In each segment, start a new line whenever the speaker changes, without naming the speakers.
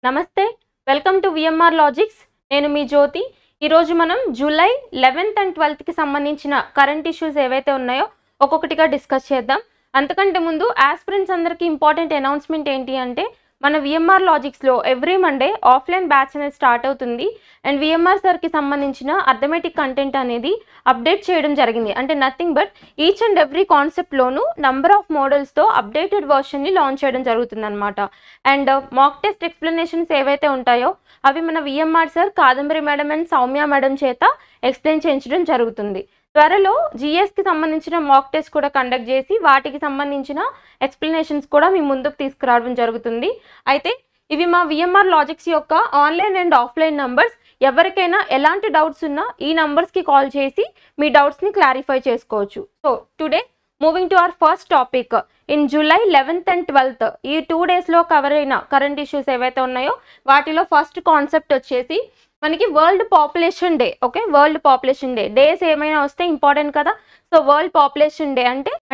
నమస్తే welcome to VMR logics నేను మీ జ్యోతి ఈ రోజు మనం జూలై 11th అండ్ 12th కి సంబంధించిన కరెంట్ ఇష్యూస్ ఏవైతే ఉన్నాయో ఒక్కొక్కటిగా డిస్కస్ చేద్దాం అంతకంటే ముందు ఆస్పిరెంట్స్ అందరికీ ఇంపార్టెంట్ అనౌన్స్మెంట్ ఏంటి అంటే మన విఎంఆర్ లాజిక్స్ లో ఎవ్రీ మండే ఆఫ్లైన్ బ్యాచ్ అనేది స్టార్ట్ అవుతుంది అండ్ విఎంఆర్ సార్ కి సంబంధించిన అర్థమెటిక్ కంటెంట్ అనేది అప్డేట్ చేయడం జరిగింది అంటే nothing but each and every concept loan number of models తో అప్డేటెడ్ వర్షన్ ని లాంచ్ చేయడం జరుగుతుంది అనమాట అండ్ మాక్ టెస్ట్ ఎక్స్ప్లెనేషన్స్ ఏవైతే ఉంటాయో అవి మన VMR sir Kadambari madam and Soumya madam చేత ఎక్స్ప్లెయిన్ చేయించడం జరుగుతుంది త్వరలో జిఎస్ కి సంబంధించిన మాక్ టెస్ట్ కూడా కండక్ట్ చేసి వాటికి సంబంధించిన ఎక్స్ప్లెనేషన్స్ కూడా మీ ముందుకు తీసుకురావడం జరుగుతుంది అయితే ఇవి మా విఎంఆర్ లాజిక్స్ యొక్క ఆన్లైన్ అండ్ ఆఫ్లైన్ నంబర్స్ ఎవరికైనా ఎలాంటి డౌట్స్ ఉన్నా ఈ నంబర్స్కి కాల్ చేసి మీ డౌట్స్ని క్లారిఫై చేసుకోవచ్చు so today moving to our first topic in July 11th and 12th ఈ 2 డేస్లో కవర్ అయిన కరెంట్ ఇష్యూస్ ఏవైతే ఉన్నాయో వాటిలో ఫస్ట్ కాన్సెప్ట్ వచ్చేసి మనకి world population day okay world population day days ఏమైనా వస్తే ఇంపార్టెంట్ కదా సో వరల్డ్ పాపులేషన్ డే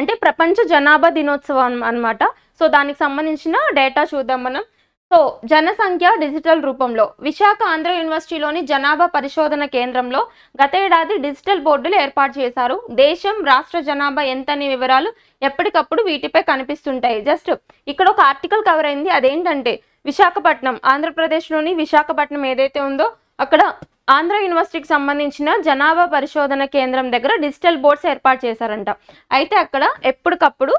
అంటే ప్రపంచ జనాభా దినోత్సవం అన్నమాట సో దానికి సంబంధించిన డేటా చూద్దాం మనం సో జనసంఖ్య డిజిటల్ రూపంలో విశాఖ ఆంధ్ర యూనివర్సిటీలోని జనాభా పరిశోధన కేంద్రంలో గత ఏడాది డిజిటల్ బోర్డులు ఏర్పాటు చేశారు దేశం రాష్ట్ర జనాభా ఎంతని వివరాలు ఎప్పటికప్పుడు వీటిపై కనిపిస్తుంటాయి జస్ట్ ఇక్కడ ఒక ఆర్టికల్ కవర్ అయింది అదేంటంటే విశాఖపట్నం ఆంధ్రప్రదేశ్లోని విశాఖపట్నం ఏదైతే ఉందో అక్కడ ఆంధ్ర యూనివర్సిటీకి సంబంధించిన జనాభా పరిశోధన కేంద్రం దగ్గర డిజిటల్ బోర్డ్స్ ఏర్పాటు చేశారంట అయితే అక్కడ ఎప్పటికప్పుడు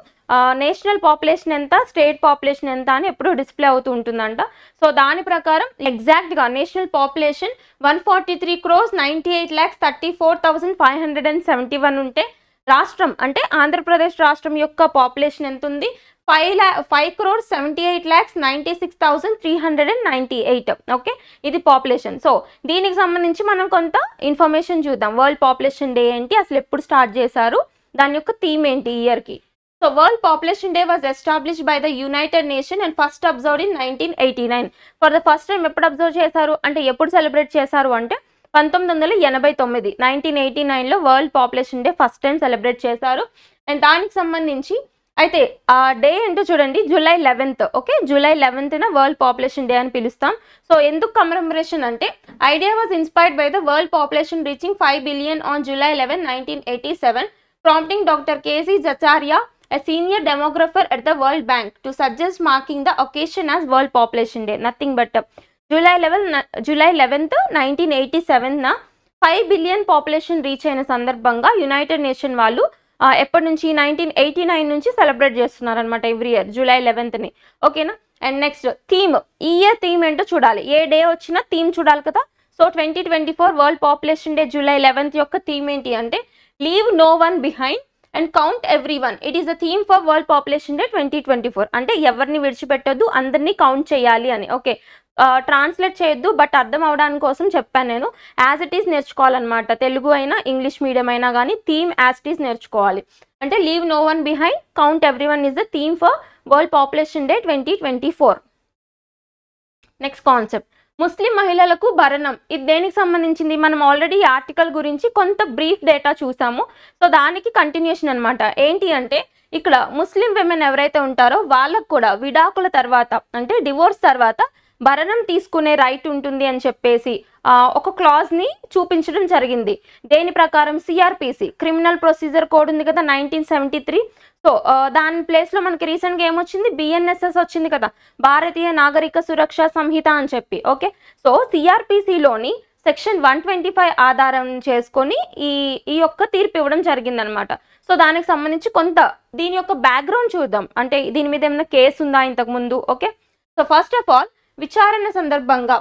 నేషనల్ పాపులేషన్ ఎంత స్టేట్ పాపులేషన్ ఎంత అని ఎప్పుడు డిస్ప్లే అవుతూ ఉంటుందంట సో దాని ప్రకారం ఎగ్జాక్ట్గా నేషనల్ పాపులేషన్ 143,98,34,571 ఉంటే రాష్ట్రం అంటే ఆంధ్రప్రదేశ్ రాష్ట్రం యొక్క పాపులేషన్ ఎంత ఉంది 5,78,96,398 ఓకే ఇది పాపులేషన్ సో దీనికి సంబంధించి మనం కొంత ఇన్ఫర్మేషన్ చూద్దాం వరల్డ్ పాపులేషన్ డే ఏంటి అసలు ఎప్పుడు స్టార్ట్ చేశారు దాని యొక్క థీమ్ ఏంటి ఇయర్కి so World population Day was established by the United Nation and first observed in 1989 for the first time ఎప్పుడు అబ్జర్వ్ చేశారు అంటే ఎప్పుడు సెలబ్రేట్ చేశారు అంటే 1989లో World population Day first time celebrate చేశారు అండ్ దానికి సంబంధించి అయితే ఆ డే ఏంటో చూడండి July 11th okay July 11th World population Day అని పిలుస్తాం సో ఎందుకు కమెమరేషన్ అంటే idea was inspired by the world population reaching 5 billion on July 11, 1987 prompting doctor K C Zachariah a senior demographer at the World Bank to suggest marking the occasion as World Population Day nothing but July 11th 1987 5 billion population reach అయిన సందర్భంగా United nation వాళ్ళు ఎప్పటి నుంచి 1989 నుంచి celebrate చేస్తున్నారు అనమాట every year July 11th ఓకేనా and next theme ఈ ఇయర్ థీమ్ ఏంటో చూడాలి ఏ డే వచ్చినా థీమ్ చూడాలి కదా so 2024 world population day July 11th యొక్క థీమ్ ఏంటి అంటే leave no one behind and count everyone it is the theme for world population day 2024 అంటే ఎవరిని విడిచిపెట్టొద్దు అందరినీ కౌంట్ చేయాలి అని ఓకే ట్రాన్స్లేట్ చేయొద్దు బట్ అర్థం అవడానికి కోసం చెప్పాను నేను యాజ్ ఇట్ ఈస్ నేర్చుకోవాలన్నమాట తెలుగు అయినా ఇంగ్లీష్ మీడియం అయినా కానీ థీమ్ యాజ్ ఇట్ ఈస్ నేర్చుకోవాలి అంటే leave no one behind count everyone is the theme for world population day 2024 next concept ముస్లిం మహిళలకు భరణం ఇది దేనికి సంబంధించింది మనం ఆల్రెడీ ఈ ఆర్టికల్ గురించి కొంత బ్రీఫ్ డేటా చూసాము సో దానికి కంటిన్యూషన్ అనమాట ఏంటి అంటే ఇక్కడ ముస్లిం విమెన్ ఎవరైతే ఉంటారో వాళ్ళకు కూడా విడాకుల తర్వాత అంటే డివోర్స్ తర్వాత భరణం తీసుకునే రైట్ ఉంటుంది అని చెప్పేసి ఒక క్లాజ్ని చూపించడం జరిగింది దేని ప్రకారం సిఆర్పిసి క్రిమినల్ ప్రొసీజర్ కోడ్ ఉంది కదా 1973 సో దాని ప్లేస్లో మనకి రీసెంట్గా ఏమొచ్చింది బిఎన్ఎస్ఎస్ వచ్చింది కదా భారతీయ నాగరిక సురక్ష సంహిత అని చెప్పి ఓకే సో సిఆర్పిసిలోని సెక్షన్ 125 ఆధారం చేసుకొని ఈ యొక్క తీర్పు ఇవ్వడం జరిగిందనమాట సో దానికి సంబంధించి కొంత దీని యొక్క బ్యాక్గ్రౌండ్ చూద్దాం అంటే దీని మీద ఏమైనా కేసు ఉందా ఇంతకుముందు okay so first of all విచారణ సందర్భంగా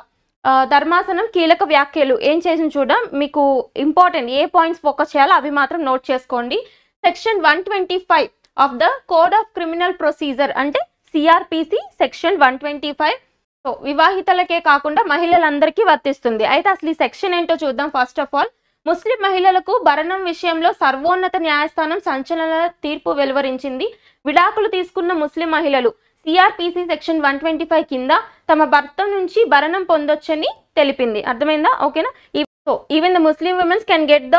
ధర్మాసనం కీలక వ్యాఖ్యలు ఏం చేసింది చూద్దాం మీకు ఇంపార్టెంట్ ఏ పాయింట్స్ ఫోకస్ చేయాలో అవి మాత్రం నోట్ చేసుకోండి section 125 of the code of criminal procedure అంటే సిఆర్పిసి సెక్షన్ 125 సో వివాహితలకే కాకుండా మహిళలందరికీ వర్తిస్తుంది అయితే అసలు ఈ సెక్షన్ ఏంటో చూద్దాం ఫస్ట్ ఆఫ్ ఆల్ ముస్లిం మహిళలకు భరణం విషయంలో సర్వోన్నత న్యాయస్థానం సంచలన తీర్పు వెలువరించింది విడాకులు తీసుకున్న ముస్లిం మహిళలు సిఆర్పిసి సెక్షన్ 125 కింద తమ భర్త నుంచి భరణం పొందొచ్చని తెలిపింది అర్థమైందా ఓకేనా so even the Muslim women's can get the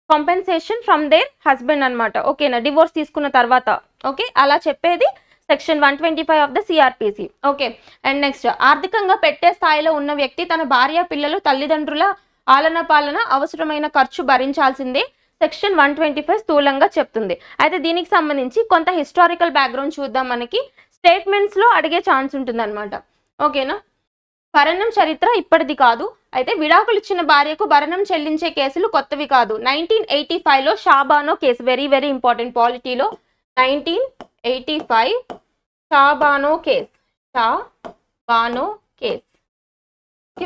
compensation from there husband అనమాట ఓకేనా డివోర్స్ తీసుకున్న తర్వాత ఓకే అలా చెప్పేది section 125 of the CrPC. Okay, and next, ఆర్థికంగా పెట్టే స్థాయిలో ఉన్న వ్యక్తి తన భార్య, పిల్లలు, తల్లిదండ్రుల ఆలన పాలన అవసరమైన ఖర్చు భరించాల్సిందే సెక్షన్ 125 స్థూలంగా చెప్తుంది. అయితే దీనికి సంబంధించి కొంత హిస్టారికల్ బ్యాక్గ్రౌండ్ చూద్దాం. మనకి స్టేట్మెంట్స్లో అడిగే ఛాన్స్ ఉంటుంది అనమాట. ఓకేనా, భరణం చరిత్ర ఇప్పటిది కాదు. అయితే విడాకులు ఇచ్చిన భార్యకు భరణం చెల్లించే కేసులు కొత్తవి కాదు. 1985లో Shah Bano case, very very important పాలిటీలో. 1985 షాబానో కేస్,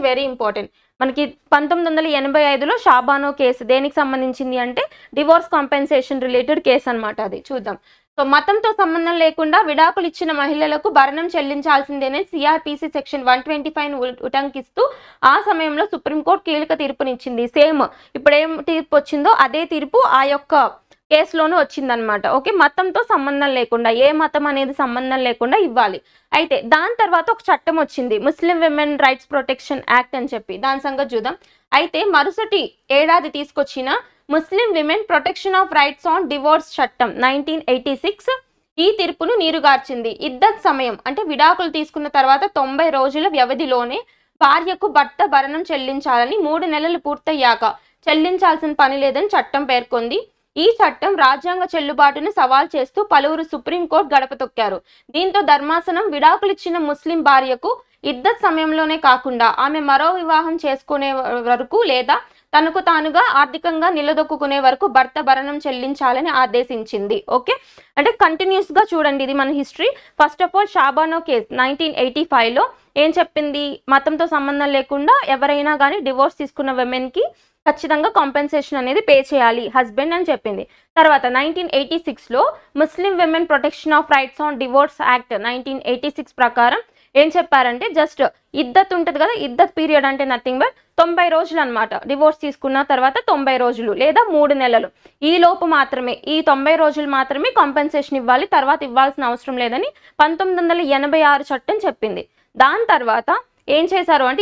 వెరీ ఇంపార్టెంట్. మనకి 1985లో షాబానో కేసు దేనికి సంబంధించింది అంటే డివోర్స్ కాంపెన్సేషన్ రిలేటెడ్ కేసు అనమాట. అది చూద్దాం. సో మతంతో సంబంధం లేకుండా విడాకులు ఇచ్చిన మహిళలకు భరణం చెల్లించాల్సిందేనే సిఆర్పిసి సెక్షన్ 125ను ఉటంకిస్తూ ఆ సమయంలో సుప్రీంకోర్టు కీలక తీర్పునిచ్చింది. సేమ్ ఇప్పుడు ఏం తీర్పు వచ్చిందో అదే తీర్పు ఆ యొక్క కేసులోనూ వచ్చిందనమాట. ఓకే, మతంతో సంబంధం లేకుండా, ఏ మతం అనేది సంబంధం లేకుండా ఇవ్వాలి. అయితే దాని తర్వాత ఒక చట్టం వచ్చింది, Muslim Women Rights Protection Act అని చెప్పి. దాని సంగతి చూద్దాం. అయితే మరుసటి ఏడాది తీసుకొచ్చిన Muslim Women Protection of Rights on Divorce చట్టం 1986 ఈ తీర్పును నీరుగార్చింది. ఇద్దత్ సమయం అంటే విడాకులు తీసుకున్న తర్వాత 90 రోజుల వ్యవధిలోనే భార్యకు భర్త భరణం చెల్లించాలని, 3 నెలలు పూర్తయ్యాక చెల్లించాల్సిన పని లేదని చట్టం పేర్కొంది. ఈ చట్టం రాజ్యాంగ చెల్లుబాటును సవాల్ చేస్తూ పలువురు సుప్రీంకోర్టు గడప తొక్కారు. దీంతో ధర్మాసనం విడాకులిచ్చిన ముస్లిం భార్యకు ఇద్దత్ సమయంలోనే కాకుండా ఆమె మరో వివాహం చేసుకునే వరకు లేదా తనకు తానుగా ఆర్థికంగా నిలదొక్కునే వరకు భర్త భరణం చెల్లించాలని ఆదేశించింది. ఓకే, అంటే కంటిన్యూస్ గా చూడండి, ఇది మన history. First of all Shah Bano case 1985లో ఏం చెప్పింది, మతంతో సంబంధం లేకుండా ఎవరైనా కానీ డివోర్స్ తీసుకున్న విమెన్కి ఖచ్చితంగా కాంపెన్సేషన్ అనేది పే చేయాలి హస్బెండ్ అని చెప్పింది. తర్వాత 1986లో Muslim Women Protection of Rights on Divorce Act 1986 ప్రకారం ఏం చెప్పారంటే జస్ట్ ఇద్దత్ ఉంటుంది కదా, ఇద్దత్ పీరియడ్ అంటే నథింగ్ బట్ 90 రోజులు అనమాట. డివోర్స్ తీసుకున్న తర్వాత 90 రోజులు లేదా 3 నెలలు ఈ లోపు మాత్రమే, ఈ 90 రోజులు మాత్రమే కాంపెన్సేషన్ ఇవ్వాలి, తర్వాత ఇవ్వాల్సిన అవసరం లేదని 1986 చట్టం చెప్పింది. దాని తర్వాత ఏం చేశారు అంటే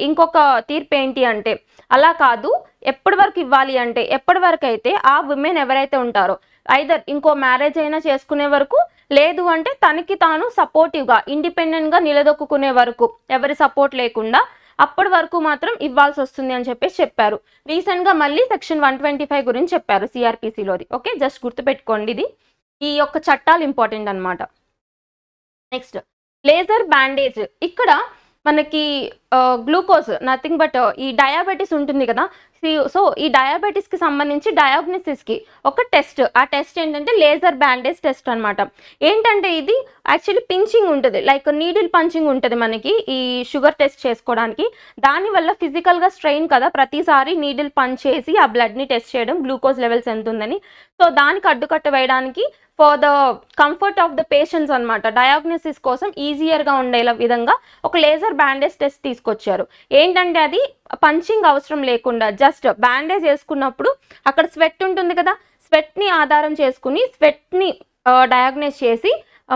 ఇంకొక తీర్పు ఏంటి అంటే అలా కాదు, ఎప్పటి వరకు ఇవ్వాలి అంటే ఎప్పటి వరకు అయితే ఆ విమెన్ ఎవరైతే ఉంటారో ఐదర్ ఇంకో మ్యారేజ్ అయినా చేసుకునే వరకు, లేదు అంటే తనకి తాను సపోర్టివ్గా ఇండిపెండెంట్గా నిలదొక్కునే వరకు, ఎవరి సపోర్ట్ లేకుండా అప్పటి వరకు మాత్రం ఇవ్వాల్సి వస్తుంది అని చెప్పేసి చెప్పారు. రీసెంట్గా మళ్ళీ సెక్షన్ 125 గురించి చెప్పారు సిఆర్పిసిలోది. ఓకే, జస్ట్ గుర్తుపెట్టుకోండి, ఇది ఈ యొక్క చట్టాలు ఇంపార్టెంట్ అనమాట. Next, laser bandage. ఇక్కడ మనకి గ్లూకోజ్ నథింగ్ బట్ ఈ డయాబెటీస్ ఉంటుంది కదా, సో ఈ డయాబెటీస్కి సంబంధించి డయాగ్నోసిస్కి ఒక టెస్ట్, ఆ టెస్ట్ ఏంటంటే లేజర్ బ్యాండేజ్ టెస్ట్ అనమాట. ఏంటంటే ఇది యాక్చువల్లీ పించింగ్ ఉంటుంది, లైక్ నీడిల్ పంచింగ్ ఉంటుంది మనకి ఈ షుగర్ టెస్ట్ చేసుకోవడానికి. దానివల్ల ఫిజికల్గా స్ట్రెయిన్ కదా, ప్రతిసారి నీడిల్ పంచ్ చేసి ఆ బ్లడ్ని టెస్ట్ చేయడం గ్లూకోజ్ లెవెల్స్ ఎంత ఉందని. సో దానికి అడ్డుకట్ట వేయడానికి for the comfort of the patients అనమాట, డయాగ్నోసిస్ కోసం ఈజియర్గా ఉండేలా విధంగా ఒక లేజర్ బ్యాండేజ్ టెస్ట్ తీసుకొచ్చారు. ఏంటంటే అది పంచింగ్ అవసరం లేకుండా జస్ట్ బ్యాండేజ్ వేసుకున్నప్పుడు అక్కడ స్వెట్ ఉంటుంది కదా, స్వెట్ని ఆధారం చేసుకుని స్వెట్ని డయాగ్నోస్ చేసి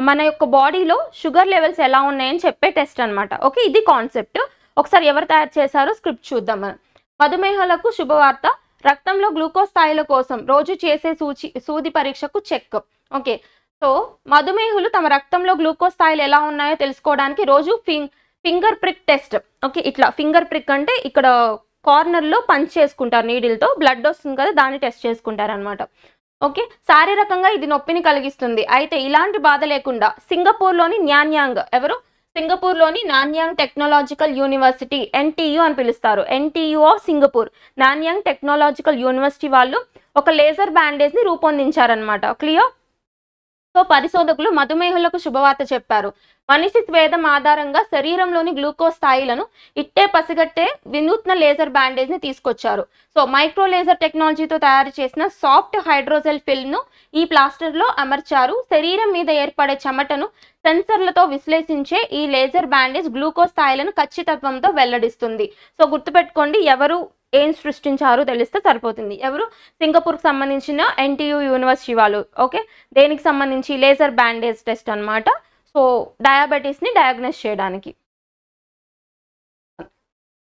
మన యొక్క బాడీలో షుగర్ లెవెల్స్ ఎలా ఉన్నాయని చెప్పే టెస్ట్ అనమాట. ఓకే, ఇది కాన్సెప్ట్. ఒకసారి ఎవరు తయారు చేశారో స్క్రిప్ట్ చూద్దాం మనం. మధుమేహాలకు శుభవార్త, రక్తంలో గ్లూకోజ్ స్థాయిల కోసం రోజు చేసే సూది పరీక్షకు చెక్. ఓకే, సో మధుమేహులు తమ రక్తంలో గ్లూకోజ్ స్థాయిలు ఎలా ఉన్నాయో తెలుసుకోవడానికి రోజు ఫింగర్ ప్రిక్ టెస్ట్. ఓకే, ఇట్లా ఫింగర్ ప్రిక్ అంటే ఇక్కడ కార్నర్లో పంచ్ చేసుకుంటారు నీడిల్తో, బ్లడ్ వస్తుంది కదా, దాన్ని టెస్ట్ చేసుకుంటారు అనమాట. ఓకే, శారీరకంగా ఇది నొప్పిని కలిగిస్తుంది. అయితే ఇలాంటి బాధ లేకుండా సింగపూర్లోని న్యాన్యాంగ్, సింగపూర్లోని నాన్యాంగ్ టెక్నాలజికల్ యూనివర్సిటీ, NTU అని పిలుస్తారు, NTU of Singapore, Nanyang technological university వాళ్ళు ఒక లేజర్ బ్యాండేజ్ని రూపొందించారనమాట. క్లియర్? సో పరిశోధకులు మధుమేహులకు శుభవార్త చెప్పారు. మనిషి స్వేదం ఆధారంగా శరీరంలోని గ్లూకోజ్ స్థాయిలను ఇట్టే పసిగట్టే వినూత్న లేజర్ బ్యాండేజ్ని తీసుకొచ్చారు. సో మైక్రో లేజర్ టెక్నాలజీతో తయారు చేసిన సాఫ్ట్ హైడ్రోజెల్ ఫిల్మ్ను ఈ ప్లాస్టర్లో అమర్చారు. శరీరం మీద ఏర్పడే చెమటను సెన్సర్లతో విశ్లేషించే ఈ లేజర్ బ్యాండేజ్ గ్లూకోజ్ స్థాయిలను ఖచ్చితత్వంతో వెల్లడిస్తుంది. సో గుర్తుపెట్టుకోండి, ఎవరు ఏం సృష్టించారు తెలిస్తే సరిపోతుంది. ఎవరు? సింగపూర్కి సంబంధించిన NTU యూనివర్సిటీ వాళ్ళు. ఓకే, దేనికి సంబంధించి లేజర్ బ్యాండేజ్ టెస్ట్ అనమాట. సో డయాబెటీస్ని డయాగ్నోస్ చేయడానికి.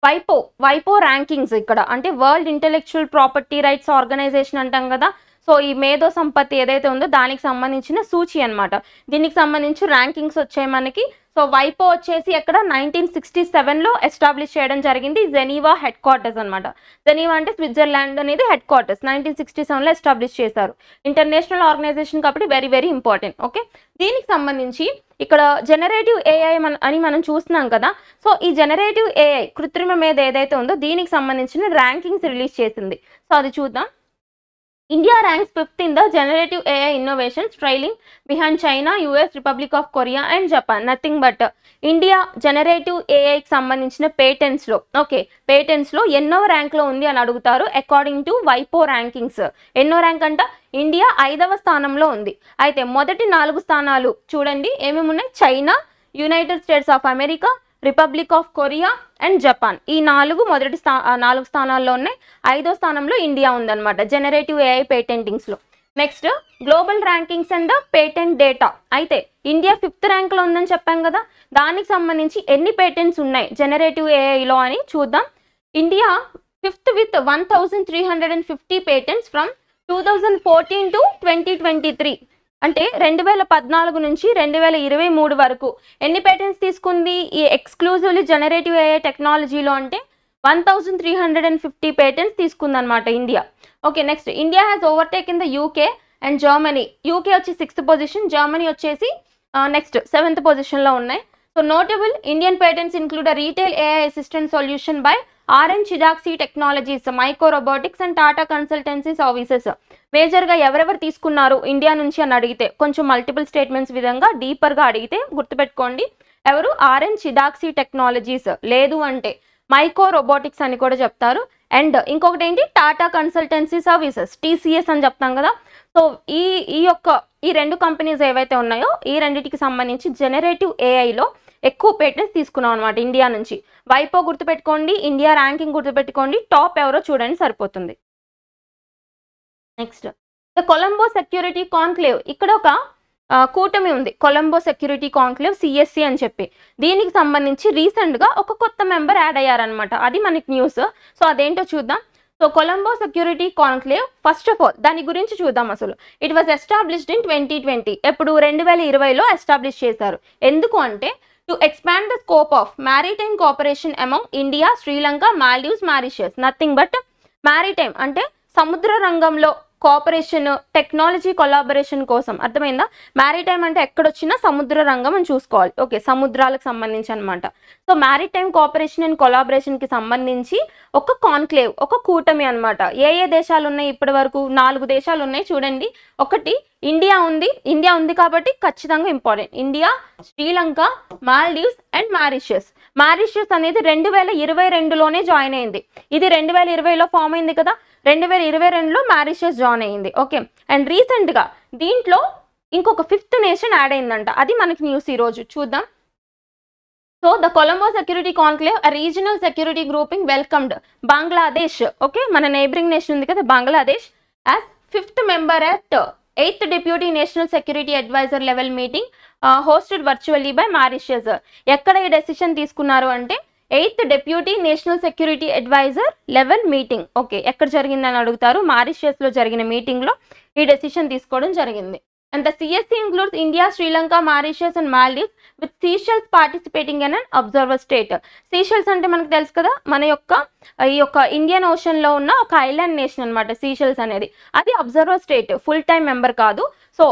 వైపో ర్యాంకింగ్స్ ఇక్కడ అంటే world intellectual property rights organisation అంటాం కదా. సో ఈ మేధో సంపత్తి ఏదైతే ఉందో దానికి సంబంధించిన సూచి అన్నమాట. దీనికి సంబంధించి ర్యాంకింగ్స్ వచ్చాయి మనకి. సో వైపో వచ్చేసి ఎక్కడ 1967లో ఎస్టాబ్లిష్ చేయడం జరిగింది. జెనీవా హెడ్ క్వార్టర్స్ అనమాట. జెనీవా అంటే స్విట్జర్లాండ్ అనేది హెడ్ క్వార్టర్స్. 1967లో ఎస్టాబ్లిష్ చేశారు. ఇంటర్నేషనల్ ఆర్గనైజేషన్ కాబట్టి వెరీ వెరీ ఇంపార్టెంట్. ఓకే, దీనికి సంబంధించి ఇక్కడ జనరేటివ్ ఏఐ అని మనం చూస్తున్నాం కదా. సో ఈ జనరేటివ్ ఏఐ కృత్రిమ మేధ ఏదైతే ఉందో దీనికి సంబంధించిన ర్యాంకింగ్స్ రిలీజ్ చేసింది. సో అది చూద్దాం. India ranks 5th in the generative AI innovations, trailing behind China, US, Republic of Korea and Japan. Nothing but India generative AI కి సంబంధించిన పేటెంట్స్లో పేటెంట్స్లో ఎన్నో ర్యాంక్లో ఉంది అని అడుగుతారు. అకార్డింగ్ టు వైపో ర్యాంకింగ్స్ ఎన్నో ర్యాంక్ అంట ఇండియా 5వ స్థానంలో ఉంది. అయితే మొదటి 4 స్థానాలు చూడండి ఏమేమి ఉన్నాయి. China, United States of America, Republic of Korea and Japan. ఈ 4 స్థానాల్లో ఉన్నాయి. 5వ స్థానంలో ఇండియా ఉందన్నమాట జనరేటివ్ ఏఐ పేటెంటింగ్స్లో. Next global rankings and patent data. అయితే ఇండియా 5th ర్యాంక్లో ఉందని చెప్పాం కదా, దానికి సంబంధించి ఎన్ని పేటెంట్స్ ఉన్నాయి జనరేటివ్ ఏఐలో అని చూద్దాం. India 5th with 1350 patents from 2014 to 2023. అంటే 2014 నుంచి 2023 వరకు ఎన్ని పేటెంట్స్ తీసుకుంది ఈ ఎక్స్క్లూజివ్లీ జనరేటివ్ ఏఐ టెక్నాలజీలో అంటే 1350 పేటెంట్స్ తీసుకుంది అనమాట India. Okay, next India has overtaken the UK and Germany. UK వచ్చి 6th పొజిషన్, జర్మనీ వచ్చేసి నెక్స్ట్ 7th పొజిషన్లో ఉన్నాయి. So notable Indian patents include retail AI assistant solution by R N Chidakashi Technologies, Micro Robotics and Tata Consultancy Services. మేజర్గా ఎవరెవరు తీసుకున్నారు India నుంచి అని అడిగితే కొంచెం మల్టిపుల్ స్టేట్మెంట్స్ విధంగా డీపర్గా అడిగితే గుర్తుపెట్టుకోండి ఎవరు ఆర్ఎన్ చిడాక్సీ టెక్నాలజీస్, లేదు అంటే మైక్రో రోబోటిక్స్ అని కూడా చెప్తారు. అండ్ ఇంకొకటి ఏంటి టాటా కన్సల్టెన్సీ సర్వీసెస్, టీసీఎస్ అని చెప్తాం కదా. సో ఈ 2 కంపెనీస్ ఏవైతే ఉన్నాయో ఈ రెండింటికి సంబంధించి జనరేటివ్ ఏఐలో ఎక్కువ పేటెంట్స్ తీసుకున్నాం అనమాట ఇండియా నుంచి. వైపో గుర్తుపెట్టుకోండి, ఇండియా ర్యాంకింగ్ గుర్తుపెట్టుకోండి, టాప్ ఎవరో చూడండి సరిపోతుంది. Next the Colombo security conclave. ఇక్కడ ఒక కూటమి ఉంది, కొలంబో సెక్యూరిటీ కాన్క్లేవ్ సిఎస్సి అని చెప్పి. దీనికి సంబంధించి రీసెంట్గా ఒక కొత్త మెంబర్ యాడ్ అయ్యారనమాట. అది మనకి న్యూస్. సో అదేంటో చూద్దాం. So Colombo security conclave first of all దాని గురించి చూద్దాం. అసలు ఇట్ వాజ్ ఎస్టాబ్లిష్డ్ ఇన్ 2020. ఎప్పుడు 2020లో ఎస్టాబ్లిష్ చేశారు. ఎందుకు అంటే to expand the scope of maritime cooperation among India, Sri Lanka, Maldives, Mauritius. Nothing but maritime అంటే సముద్ర రంగంలో కోఆపరేషన్, టెక్నాలజీ కొలాబరేషన్ కోసం. అర్థమైందా? మ్యారిటైమ్ అంటే ఎక్కడొచ్చినా సముద్ర రంగం అని చూసుకోవాలి. ఓకే, సముద్రాలకు సంబంధించి అనమాట. సో మ్యారిటైమ్ కోఆపరేషన్ అండ్ కొలాబరేషన్కి సంబంధించి ఒక కాన్క్లేవ్, ఒక కూటమి అనమాట. ఏ దేశాలు ఉన్నాయి ఇప్పటి వరకు? 4 దేశాలు ఉన్నాయి చూడండి. ఒకటి ఇండియా ఉంది. ఇండియా ఉంది కాబట్టి ఖచ్చితంగా important. India, Sri Lanka, Maldives and Mauritius. Mauritius అనేది 2022లోనే జాయిన్ అయింది. ఇది 2020లో ఫామ్ అయింది కదా, 2022లో మారిషస్ జాయిన్ అయింది. ఓకే, అండ్ రీసెంట్గా దీంట్లో ఇంకొక 5th నేషన్ యాడ్ అయిందంట. అది మనకి న్యూస్ ఈరోజు చూద్దాం. So the Colombo security conclave a regional security grouping welcomed Bangladesh. Okay, మన నైబరింగ్ నేషన్ ఉంది కదా Bangladesh as 5th member at 8th Deputy National Security Advisor level meeting hosted virtually by Mauritius. ఎక్కడ ఈ డెసిషన్ తీసుకున్నారు అంటే 8th Deputy National Security Advisor level meeting. Okay, ఎక్కడ జరిగిందని అడుగుతారు. మారిషియస్లో జరిగిన మీటింగ్లో ఈ డెసిషన్ తీసుకోవడం జరిగింది. And the CSC includes India, Sri Lanka, Mauritius and Maldives with Seychelles participating in an observer state. Seychelles అంటే మనకు తెలుసు కదా, మన ఈ యొక్క ఇండియన్ ఓషన్లో ఉన్న ఒక ఐలాండ్ నేషన్ అనమాట సీషెల్స్ అనేది. అది observer state, full time member కాదు. సో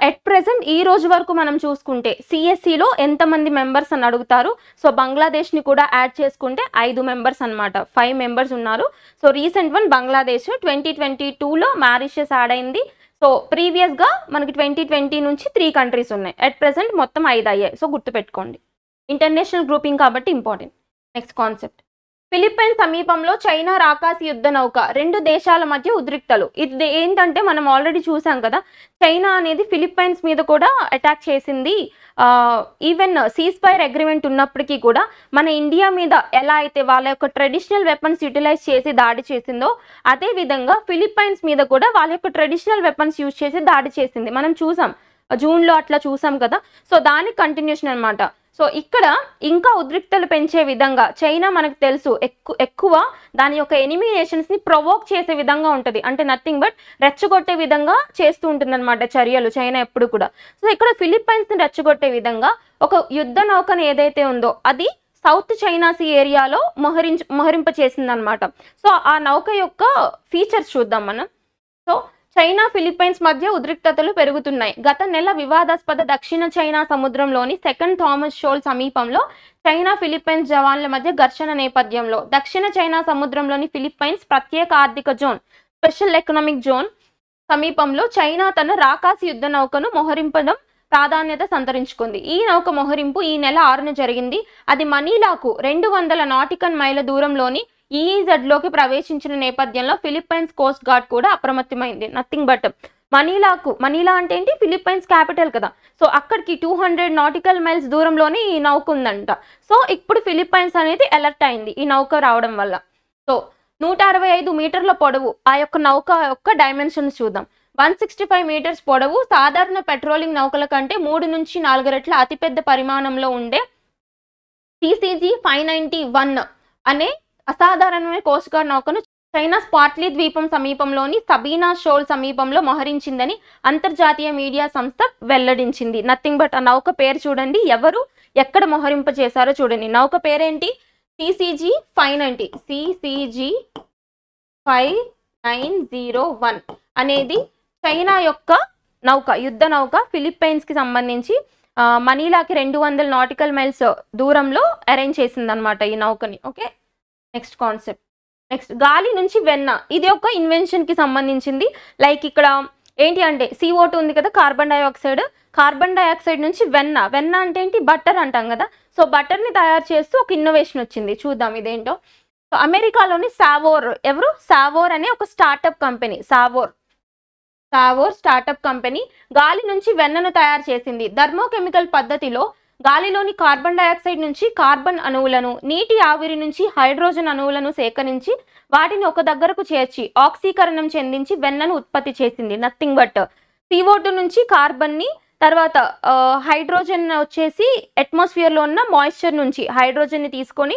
ఎట్ ప్రెసెంట్ ఈ రోజు వరకు మనం చూసుకుంటే సిఎస్సిలో ఎంతమంది మెంబర్స్ అని అడుగుతారు. సో బంగ్లాదేశ్ని కూడా యాడ్ చేసుకుంటే 5 మెంబర్స్ అనమాట, 5 మెంబర్స్ ఉన్నారు. సో రీసెంట్ వన్ బంగ్లాదేశ్, 2022లో మారిషియస్ యాడ్ అయింది. సో ప్రీవియస్గా మనకి 2020 నుంచి 3 కంట్రీస్ ఉన్నాయి. అట్ ప్రెసెంట్ మొత్తం 5 అయ్యాయి. సో గుర్తుపెట్టుకోండి, ఇంటర్నేషనల్ గ్రూపింగ్ కాబట్టి ఇంపార్టెంట్. నెక్స్ట్ కాన్సెప్ట్, ఫిలిప్పైన్స్ సమీపంలో చైనా రాకాసి యుద్ధ నౌక, 2 దేశాల మధ్య ఉద్రిక్తలు. ఇది ఏంటంటే మనం ఆల్రెడీ చూసాం కదా, చైనా అనేది ఫిలిప్పైన్స్ మీద కూడా అటాక్ చేసింది. ఈవెన్ సీస్ఫైర్ అగ్రిమెంట్ ఉన్నప్పటికీ కూడా మన ఇండియా మీద ఎలా అయితే వాళ్ళ యొక్క ట్రెడిషనల్ వెపన్స్ యూటిలైజ్ చేసి దాడి చేసిందో అదే విధంగా ఫిలిప్పైన్స్ మీద కూడా వాళ్ళ యొక్క ట్రెడిషనల్ వెపన్స్ యూజ్ చేసి దాడి చేసింది. మనం చూసాం, జూన్లో అట్లా చూసాం కదా. సో దానికి కంటిన్యూషన్ అనమాట. సో ఇక్కడ ఇంకా ఉద్రిక్తలు పెంచే విధంగా చైనా మనకు తెలుసు ఎక్కువ దాని యొక్క ఎనిమీ నేషన్స్ని ప్రొవోక్ చేసే విధంగా ఉంటుంది. అంటే నథింగ్ బట్ రెచ్చగొట్టే విధంగా చేస్తూ ఉంటుంది అనమాట చర్యలు చైనా ఎప్పుడు కూడా. సో ఇక్కడ ఫిలిప్పైన్స్ని రెచ్చగొట్టే విధంగా ఒక యుద్ధ నౌకను ఏదైతే ఉందో అది సౌత్ చైనా సీ ఏరియాలో మోహరింప చేసింది అనమాట. సో ఆ నౌక యొక్క ఫీచర్స్ చూద్దాం మనం. సో చైనా ఫిలిప్పైన్స్ మధ్య ఉద్రిక్తతలు పెరుగుతున్నాయి. గత నెల వివాదాస్పద దక్షిణ చైనా సముద్రంలోని సెకండ్ థామస్ షోల్ సమీపంలో చైనా ఫిలిప్పైన్స్ జవాన్ల మధ్య ఘర్షణ నేపథ్యంలో దక్షిణ చైనా సముద్రంలోని ఫిలిప్పైన్స్ ప్రత్యేక ఆర్థిక జోన్ స్పెషల్ ఎకనామిక్ జోన్ సమీపంలో చైనా తన రాకాసి యుద్ధ నౌకను మోహరింపడం ప్రాధాన్యత సంతరించుకుంది. ఈ నౌక మోహరింపు ఈ నెల 6న జరిగింది. అది మనీలాకు 200 నాటికల్ మైళ్ళ దూరంలోని ఈఈజెడ్లోకి ప్రవేశించిన నేపథ్యంలో ఫిలిప్పైన్స్ కోస్ట్ గార్డ్ కూడా అప్రమత్తమైంది. నథింగ్ బట్ మనీలా అంటే ఏంటి, ఫిలిప్పైన్స్ క్యాపిటల్ కదా. సో అక్కడికి 200 నాటికల్ మైల్స్ దూరంలోనే ఈ నౌక ఉందంట. సో ఇప్పుడు ఫిలిప్పైన్స్ అనేది అలర్ట్ అయింది ఈ నౌక రావడం వల్ల. సో 165 మీటర్ల పొడవు ఆ యొక్క నౌక యొక్క డైమెన్షన్స్ చూద్దాం. 165 మీటర్స్ పొడవు సాధారణ పెట్రోలింగ్ నౌకల కంటే 3 నుంచి 4 రెట్ల అతిపెద్ద పరిమాణంలో ఉండే CCG 591 అనే అసాధారణమైన కోస్ట్ గార్డ్ నౌకను చైనా స్పాట్లీ ద్వీపం సమీపంలోని సబీనా షోల్ సమీపంలో మోహరించిందని అంతర్జాతీయ మీడియా సంస్థ వెల్లడించింది. నథింగ్ బట్ ఆ నౌక పేరు చూడండి, ఎవరు ఎక్కడ మోహరింప చేశారో చూడండి. నౌక పేరేంటి, CCG 590 CCG 5901 అనేది చైనా యొక్క నౌక, యుద్ధ నౌక. ఫిలిప్పైన్స్కి సంబంధించి మనీలాకి 200 నాటికల్ మైల్స్ దూరంలో అరేంజ్ చేసింది అనమాట ఈ నౌకని. Okay, next concept. నెక్స్ట్ గాలి నుంచి వెన్న, ఇది ఒక ఇన్వెన్షన్కి సంబంధించింది. లైక్ ఇక్కడ ఏంటి అంటే CO2 ఉంది కదా, కార్బన్ డైఆక్సైడ్ నుంచి వెన్న అంటే ఏంటి, బటర్ అంటాం కదా. సో బటర్ని తయారు చేస్తూ ఒక ఇన్నోవేషన్ వచ్చింది, చూద్దాం ఇదేంటో. సో అమెరికాలోని సావోర్ అనే ఒక స్టార్టప్ కంపెనీ, సావోర్ స్టార్టప్ కంపెనీ గాలి నుంచి వెన్నను తయారు చేసింది. థర్మోకెమికల్ పద్ధతిలో గాలిలోని కార్బన్ డైఆక్సైడ్ నుంచి కార్బన్ అణువులను, నీటి ఆవిరి నుంచి హైడ్రోజన్ అణువులను సేకరించి వాటిని ఒక దగ్గరకు చేర్చి ఆక్సీకరణం చెందించి వెన్నను ఉత్పత్తి చేసింది. నథింగ్ బట్ CO2 నుంచి కార్బన్ని, తర్వాత హైడ్రోజన్ వచ్చేసి అట్మాస్ఫియర్లో ఉన్న మాయిశ్చర్ నుంచి హైడ్రోజన్ని తీసుకొని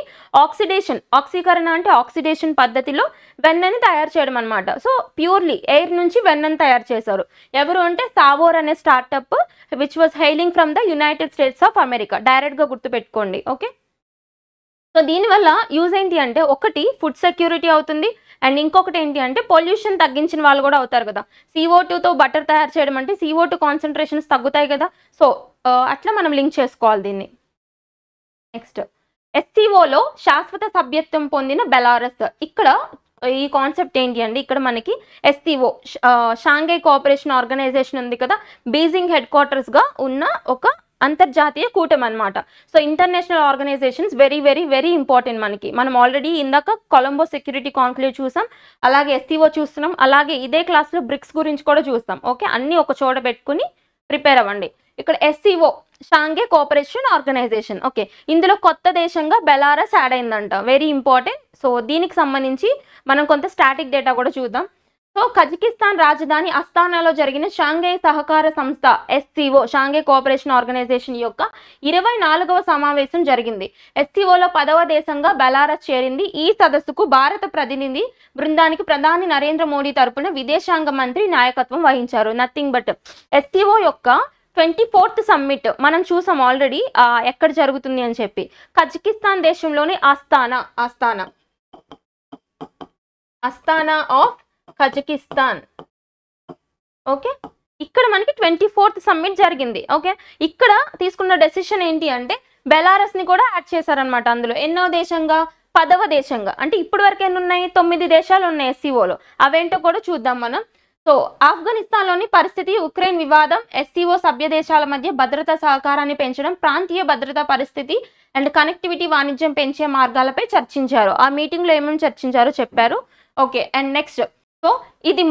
ఆక్సీకరణ అంటే ఆక్సిడేషన్ పద్ధతిలో వెన్నని తయారు చేయడం అనమాట. సో ప్యూర్లీ ఎయిర్ నుంచి వెన్నని తయారు చేశారు. ఎవరు అంటే సావోర్ అనే startup, which was hailing from the United States of America. డైరెక్ట్గా గుర్తుపెట్టుకోండి. ఓకే, సో దీనివల్ల యూజ్ ఏంటి అంటే, ఒకటి ఫుడ్ సెక్యూరిటీ అవుతుంది, అండ్ ఇంకొకటి ఏంటి అంటే పొల్యూషన్ తగ్గించిన వాళ్ళు కూడా అవుతారు కదా. CO2తో బటర్ తయారు చేయడం అంటే CO2 కాన్సన్ట్రేషన్స్ తగ్గుతాయి కదా. సో అట్లా మనం లింక్ చేసుకోవాలి దీన్ని. నెక్స్ట్ SCOలో శాశ్వత సభ్యత్వం పొందిన బెలారస్. ఇక్కడ ఈ కాన్సెప్ట్ ఏంటి అంటే, ఇక్కడ మనకి SCO షాంఘై కోఆపరేషన్ ఆర్గనైజేషన్ ఉంది కదా, బీజింగ్ హెడ్ క్వార్టర్స్గా ఉన్న ఒక అంతర్జాతీయ కూటమి అనమాట. So international organisations very very very important మనకి. మనం ఆల్రెడీ ఇందాక కొలంబో సెక్యూరిటీ కాన్క్లేవ్ చూసాం, అలాగే SCO చూస్తున్నాం, అలాగే ఇదే క్లాస్లో బ్రిక్స్ గురించి కూడా చూస్తాం. ఓకే, అన్నీ ఒక చోట పెట్టుకుని ప్రిపేర్ అవ్వండి. ఇక్కడ SCO Shanghai cooperation organisation. Okay, ఇందులో కొత్త దేశంగా బెలారస్ యాడ్ అయిందంట, వెరీ ఇంపార్టెంట్. సో దీనికి సంబంధించి మనం కొంత స్టాటిక్ డేటా కూడా చూద్దాం. సో కజకిస్తాన్ రాజధాని అస్తానాలో జరిగిన షాంఘై సహకార సంస్థ SCO షాంఘై కోఆపరేషన్ ఆర్గనైజేషన్ యొక్క 24వ సమావేశం జరిగింది. SCOలో 10వ దేశంగా బెలారస్ చేరింది. ఈ సదస్సుకు భారత ప్రతినిధి బృందానికి ప్రధాని నరేంద్ర మోడీ తరపున విదేశాంగ మంత్రి నాయకత్వం వహించారు. నథింగ్ బట్ SCO యొక్క 24th సమ్మిట్ మనం చూసాం ఆల్రెడీ, ఎక్కడ జరుగుతుంది అని చెప్పి. కజకిస్తాన్ దేశంలోని అస్తానా ఆఫ్ కజకిస్తాన్. ఓకే, ఇక్కడ మనకి 24th సమ్మిట్ జరిగింది. ఓకే, ఇక్కడ తీసుకున్న డెసిషన్ ఏంటి అంటే బెలారస్ని కూడా యాడ్ చేశారనమాట అందులో. ఎన్నో దేశంగా, 10వ దేశంగా. అంటే ఇప్పటి వరకు ఎన్ని ఉన్నాయి, 9 దేశాలు ఉన్నాయి SCOలో. అవేంటో కూడా చూద్దాం మనం. సో ఆఫ్ఘనిస్తాన్లోని పరిస్థితి, ఉక్రెయిన్ వివాదం, SCO సభ్య దేశాల మధ్య భద్రతా సహకారాన్ని పెంచడం, ప్రాంతీయ భద్రతా పరిస్థితి అండ్ కనెక్టివిటీ, వాణిజ్యం పెంచే మార్గాలపై చర్చించారు. ఆ మీటింగ్లో ఏమేమి చర్చించారో చెప్పారు. ఓకే, అండ్ నెక్స్ట్, సో ఇది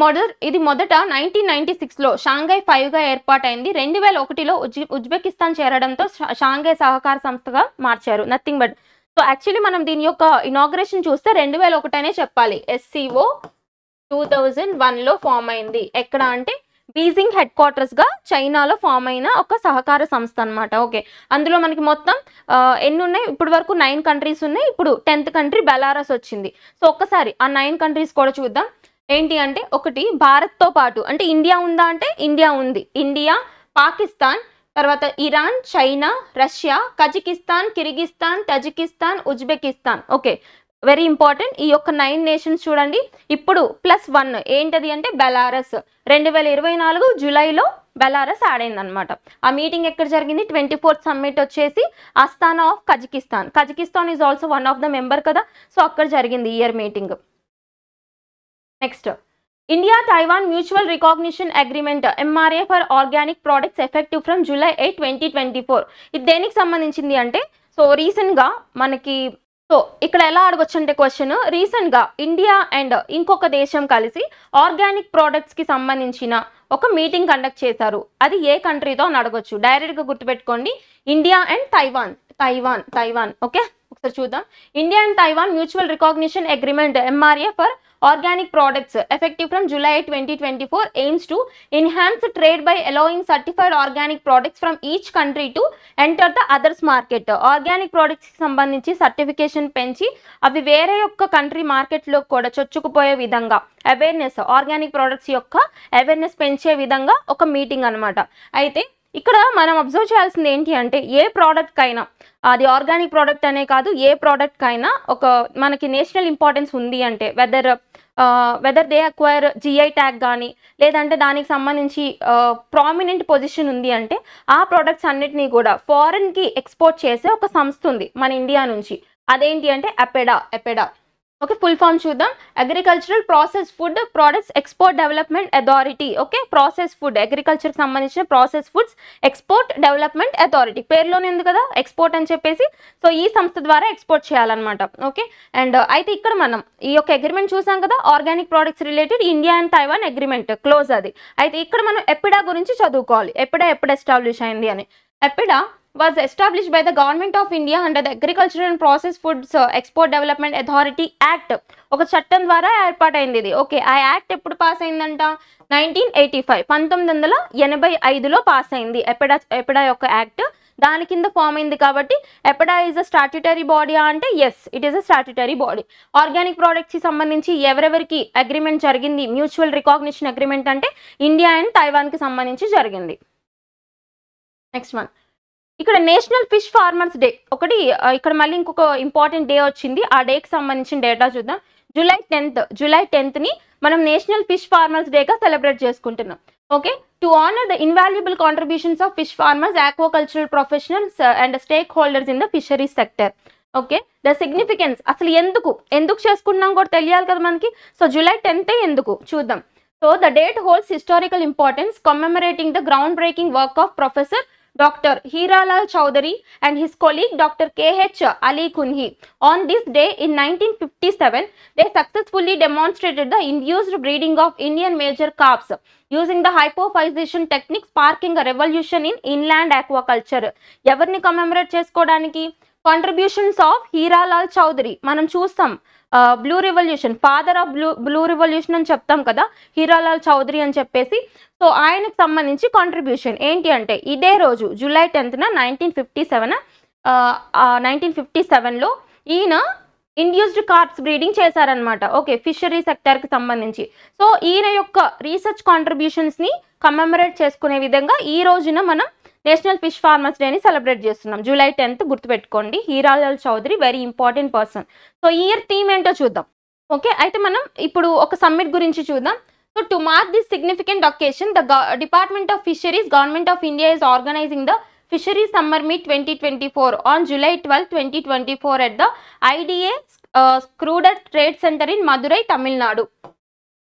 మొదట 1996లో షాంఘై 5గా ఏర్పాటైంది. 2001లో ఉజ్బెకిస్తాన్ చేరడంతో షాంఘై సహకార సంస్థగా మార్చారు. నథింగ్ బట్ సో యాక్చువల్లీ మనం దీని యొక్క ఇనాగ్రేషన్ చూస్తే 2001 అనే చెప్పాలి. SCO 2001లో ఫామ్ అయింది. ఎక్కడ అంటే బీజింగ్ హెడ్ క్వార్టర్స్గా చైనాలో ఫామ్ అయిన ఒక సహకార సంస్థ అనమాట. ఓకే, అందులో మనకి మొత్తం ఎన్ని ఉన్నాయి, ఇప్పుడు వరకు 9 కంట్రీస్ ఉన్నాయి. ఇప్పుడు 10th కంట్రీ బెలారస్ వచ్చింది. సో ఒక్కసారి ఆ 9 కంట్రీస్ కూడా చూద్దాం. ఏంటి అంటే, ఒకటి భారత్తో పాటు, అంటే ఇండియా ఉందా అంటే ఇండియా ఉంది. ఇండియా, పాకిస్తాన్, తర్వాత Iran, China, Russia, Kazakhstan, Kyrgyzstan, Tajikistan, Uzbekistan. Okay, very important. ఈ యొక్క 9 నేషన్స్ చూడండి. ఇప్పుడు +1 ఏంటది అంటే బెలారస్. 2024 జూలైలో బెలారస్ యాడ్ అయిందనమాట. ఆ మీటింగ్ ఎక్కడ జరిగింది? 24th సమ్మిట్ వచ్చేసి Astana of Kazakhstan. Kazakhstan is also one of the member కదా, సో అక్కడ జరిగింది year meeting. Next, India Taiwan mutual recognition agreement MRA for organic products effective from July 8, 2024. ఇది దేనికి సంబంధించింది అంటే, సో రీసెంట్గా మనకి, సో ఇక్కడ ఎలా అడగొచ్చు అంటే క్వశ్చన్, రీసెంట్గా ఇండియా అండ్ ఇంకొక దేశం కలిసి ఆర్గానిక్ ప్రోడక్ట్స్కి సంబంధించిన ఒక మీటింగ్ కండక్ట్ చేశారు. అది ఏ కంట్రీతో అని అడగొచ్చు. డైరెక్ట్గా గుర్తుపెట్టుకోండి, India and Taiwan. Taiwan. Okay, ఒకసారి చూద్దాం. India and Taiwan mutual recognition agreement MRA for organic products effective from July 2024 aims to enhance trade by allowing certified organic products from each country to enter the others market. Organic products కి సంబంధించి certification పెంచి అవి వేరే యొక్క country మార్కెట్లో కూడా చొచ్చుకుపోయే విధంగా awareness, organic products యొక్క అవేర్నెస్ పెంచే విధంగా ఒక మీటింగ్ అనమాట. అయితే ఇక్కడ మనం అబ్జర్వ్ చేయాల్సింది ఏంటి అంటే, ఏ ప్రోడక్ట్ అయినా, అది ఆర్గానిక్ ప్రోడక్ట్ అనే కాదు, ఏ ప్రోడక్ట్ అయినా ఒక మనకి నేషనల్ ఇంపార్టెన్స్ ఉంది అంటే, whether they acquire GI tag కానీ, లేదంటే దానికి సంబంధించి ప్రామినెంట్ పొజిషన్ ఉంది అంటే, ఆ ప్రోడక్ట్స్ అన్నిటినీ కూడా ఫారెన్కి ఎక్స్పోర్ట్ చేసే ఒక సంస్థ ఉంది మన ఇండియా నుంచి. అదేంటి అంటే అపెడా. ఓకే, ఫుల్ ఫామ్ చూద్దాం. Agricultural process food products export development authority. Okay, process food, అగ్రికల్చర్కి సంబంధించిన process foods export development authority. పేరులోనే ఉంది కదా ఎక్స్పోర్ట్ అని చెప్పేసి. సో ఈ సంస్థ ద్వారా ఎక్స్పోర్ట్ చేయాలన్నమాట. ఓకే, అండ్ అయితే ఇక్కడ మనం ఈ యొక్క అగ్రిమెంట్ చూసాం కదా, organic products related India and Taiwan agreement close అది. అయితే ఇక్కడ మనం ఎపిడా గురించి చదువుకోవాలి. ఎప్పుడు ఎస్టాబ్లిష్ అయింది అని. ఎపిడా was established by the Government of India under the Agricultural and Processed Foods Export Development Authority Act. ఒక చట్టం ద్వారా ఏర్పాటైంది ఇది. ఓకే, ఆ యాక్ట్ ఎప్పుడు పాస్ అయిందంట? 1985, 1985లో పాస్ అయింది ఎపిడా యొక్క యాక్ట్. దాని కింద ఫామ్ అయింది కాబట్టి APEDA is a statutory body అంటే yes, it is a statutory body. Organic ప్రోడక్ట్స్కి సంబంధించి ఎవరెవరికి అగ్రిమెంట్ జరిగింది, మ్యూచువల్ రికాగ్నిషన్ అగ్రిమెంట్ అంటే ఇండియా అండ్ తైవాన్కి సంబంధించి జరిగింది. నెక్స్ట్ వన్, ఇక్కడ నేషనల్ ఫిష్ ఫార్మర్స్ డే ఒకటి, ఇక్కడ మళ్ళీ ఇంకొక ఇంపార్టెంట్ డే వచ్చింది. ఆ డేకి సంబంధించిన డేటా చూద్దాం. జూలై 10ని మనం నేషనల్ ఫిష్ ఫార్మర్స్ డేగా సెలబ్రేట్ చేసుకుంటున్నాం. Okay, to honour the invaluable contributions of fish farmers, aquacultural professionals and stakeholders in the fisheries sector. Okay, the significance, అసలు ఎందుకు చేసుకుంటున్నాం కూడా తెలియాలి కదా మనకి. సో July 10th ఎందుకు చూద్దాం. So the date holds historical importance commemorating the groundbreaking work of professor Dr. Hiralal Chowdhury and his colleague Dr. K.H. Ali Kunhi. On this day in 1957, they successfully demonstrated the induced breeding of Indian major carps using the hypophysation technique, sparking a revolution in inland aquaculture. ఎవర్ని commemorate చేసుకోవడానికి? Contributions of Hiralal Chaudhary. మనం చూస్తాం blue revolution, father of blue revolution అని చెప్తాం కదా హీరాలాల్ చౌదరి అని చెప్పేసి. So ఆయనకు సంబంధించి కాంట్రిబ్యూషన్ ఏంటి అంటే, ఇదే రోజు July 10th 1957లో ఈయన ఇండ్యూస్డ్ కార్ప్స్ బ్రీడింగ్ చేశారనమాట. ఓకే, ఫిషరీ సెక్టర్కి సంబంధించి. సో ఈయన యొక్క రీసెర్చ్ కాంట్రిబ్యూషన్స్ని కమెమరేట్ చేసుకునే విధంగా ఈ రోజున మనం నేషనల్ ఫిష్ ఫార్మర్స్ డేని సెలబ్రేట్ చేస్తున్నాం. July 10th గుర్తుపెట్టుకోండి. Hiralal Chaudhary very important person. So ఈ ఇయర్ థీమ్ ఏంటో చూద్దాం. ఓకే, అయితే మనం ఇప్పుడు ఒక సమ్మిట్ గురించి చూద్దాం. So to mark this significant occasion, the department of fisheries, government of India is organising the Fisheries Summer Meet 2024 on July 12, 2024 at the IDA Schröder Trade Center in Madurai, Tamil Nadu.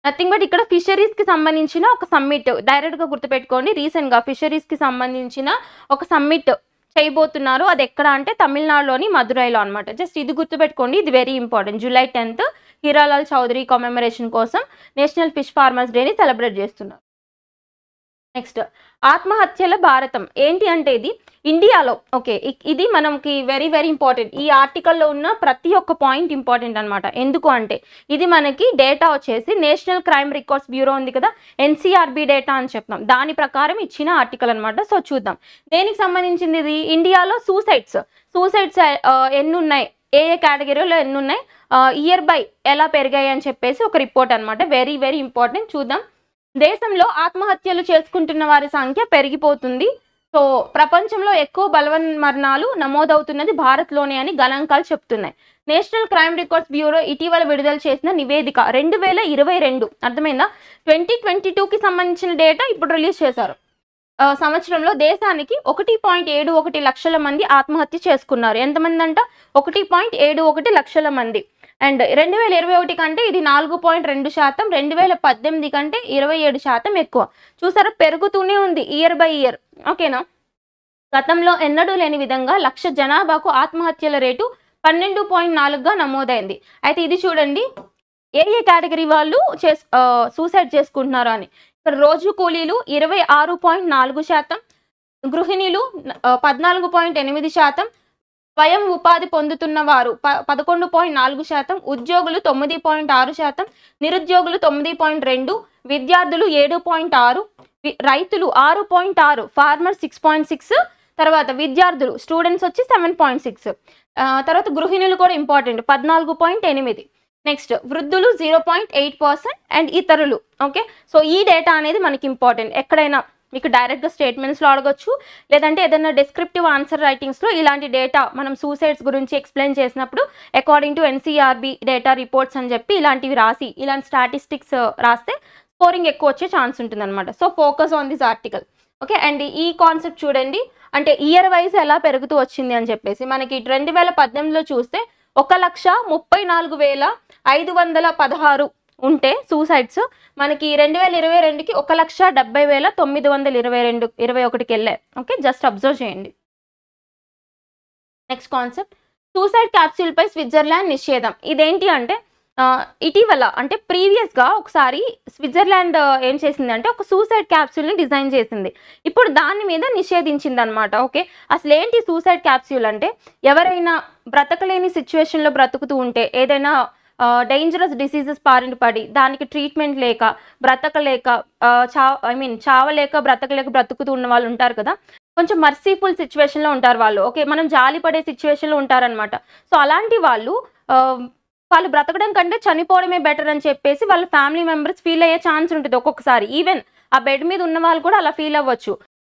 Nothing but ఇక్కడ ఫిషరీస్కి సంబంధించిన ఒక summit డైరెక్ట్గా గుర్తుపెట్టుకోండి. రీసెంట్గా ఫిషరీస్కి సంబంధించిన ఒక summit చేయబోతున్నారు. అది ఎక్కడ అంటే తమిళనాడులోని మదురైలో అనమాట. జస్ట్ ఇది గుర్తుపెట్టుకోండి, ఇది very important. July 10th Hiralal Chaudhary commemoration కోసం నేషనల్ ఫిష్ ఫార్మర్స్ డేని సెలబ్రేట్ చేస్తున్నారు. నెక్స్ట్ ఆత్మహత్యల భారతం ఏంటి అంటే ఇది ఇండియాలో ఓకే ఇది మనకి వెరీ వెరీ ఇంపార్టెంట్. ఈ ఆర్టికల్లో ఉన్న ప్రతి ఒక్క పాయింట్ ఇంపార్టెంట్ అనమాట. ఎందుకు అంటే ఇది మనకి డేటా వచ్చేసి నేషనల్ క్రైమ్ రికార్డ్స్ బ్యూరో ఉంది కదా, ఎన్సీఆర్బీ డేటా అని చెప్తాం, దాని ప్రకారం ఇచ్చిన ఆర్టికల్ అనమాట. సో చూద్దాం దేనికి సంబంధించింది ఇది. ఇండియాలో సూసైడ్స్ ఎన్ని ఉన్నాయి, ఏ కేటగిరీలో ఎన్ని ఉన్నాయి, ఇయర్ బై ఎలా పెరిగాయి అని చెప్పేసి ఒక రిపోర్ట్ అనమాట. Very very important. చూద్దాం. దేశంలో ఆత్మహత్యలు చేసుకుంటున్న వారి సంఖ్య పెరిగిపోతుంది. సో ప్రపంచంలో ఎక్కువ బలవన్మరణాలు నమోదవుతున్నది భారత్లోనే అని గణాంకాలు చెప్తున్నాయి. నేషనల్ క్రైమ్ రికార్డ్స్ బ్యూరో ఇటీవల విడుదల చేసిన నివేదిక 2022 అర్థమైందా, 2022కి సంబంధించిన డేటా ఇప్పుడు రిలీజ్ చేశారు. సంవత్సరంలో దేశానికి 1.71 లక్షల మంది ఆత్మహత్య చేసుకున్నారు. ఎంతమంది అంట, 1.71 లక్షల మంది. అండ్ 2021 కంటే ఇది 4.2%, 2018 కంటే 27% ఎక్కువ. చూసారా, పెరుగుతూనే ఉంది ఇయర్ బై ఇయర్. ఓకేనా. గతంలో ఎన్నడూ లేని విధంగా 1,00,000 జనాభాకు ఆత్మహత్యల రేటు 12.4గా నమోదైంది. అయితే ఇది చూడండి ఏ కేటగిరీ వాళ్ళు సూసైడ్ చేసుకుంటున్నారు అని. ఇక్కడ రోజు కూలీలు 26.4%, గృహిణీలు 14.8%, స్వయం ఉపాధి పొందుతున్న వారు 11.4%, ఉద్యోగులు 9.6%, నిరుద్యోగులు 9.2%, విద్యార్థులు 7.6%, రైతులు 6.6%, ఫార్మర్ 6.6%, తర్వాత విద్యార్థులు స్టూడెంట్స్ వచ్చి 7.6%, తర్వాత గృహిణులు కూడా ఇంపార్టెంట్ 14.8%. నెక్స్ట్ వృద్ధులు 0.8% అండ్ ఇతరులు. ఓకే, సో ఈ డేటా అనేది మనకి ఇంపార్టెంట్. ఎక్కడైనా మీకు డైరెక్ట్గా స్టేట్మెంట్స్లో అడగొచ్చు, లేదంటే ఏదైనా డిస్క్రిప్టివ్ ఆన్సర్ రైటింగ్స్లో ఇలాంటి డేటా మనం సూసైడ్స్ గురించి ఎక్స్ప్లెయిన్ చేసినప్పుడు according to NCRB data reports అని చెప్పి ఇలాంటివి రాసి ఇలాంటి స్టాటిస్టిక్స్ రాస్తే స్కోరింగ్ ఎక్కువ వచ్చే ఛాన్స్ ఉంటుంది అనమాట. So focus on this article. Okay, and ఈ కాన్సెప్ట్ చూడండి, అంటే ఇయర్ వైజ్ ఎలా పెరుగుతూ వచ్చింది అని చెప్పేసి మనకి 2018లో చూస్తే 1,34,516 ఉంటే సూసైడ్స్, మనకి 2022కి 1,70,922 వెళ్ళాయి. ఓకే, జస్ట్ అబ్జర్వ్ చేయండి. నెక్స్ట్ కాన్సెప్ట్ సూసైడ్ క్యాప్సూల్ పై స్విట్జర్లాండ్ నిషేధం. ఇదేంటి అంటే ఇటీవల అంటే ప్రీవియస్గా ఒకసారి స్విట్జర్లాండ్ ఏం చేసిందంటే ఒక సూసైడ్ క్యాప్సూల్ని డిజైన్ చేసింది. ఇప్పుడు దాని మీద నిషేధించింది అనమాట. ఓకే, అసలు ఏంటి సూసైడ్ క్యాప్సూల్ అంటే ఎవరైనా బ్రతకలేని సిచ్యువేషన్లో బ్రతుకుతూ ఉంటే, ఏదైనా డేంజరస్ డిసీజెస్ బారిన పడి దానికి ట్రీట్మెంట్ లేక బ్రతకలేక చావలేక బ్రతుకుతూ ఉన్న వాళ్ళు ఉంటారు కదా, కొంచెం మర్సీఫుల్ సిచ్యువేషన్లో ఉంటారు వాళ్ళు. ఓకే, మనం జాలి పడే సిచ్యువేషన్లో ఉంటారనమాట. సో అలాంటి వాళ్ళు బ్రతకడం కంటే చనిపోవడమే బెటర్ అని చెప్పేసి వాళ్ళ ఫ్యామిలీ మెంబర్స్ ఫీల్ అయ్యే ఛాన్స్ ఉంటుంది ఒక్కొక్కసారి. ఈవెన్ ఆ బెడ్ మీద ఉన్న వాళ్ళు కూడా అలా ఫీల్ అవ్వచ్చు.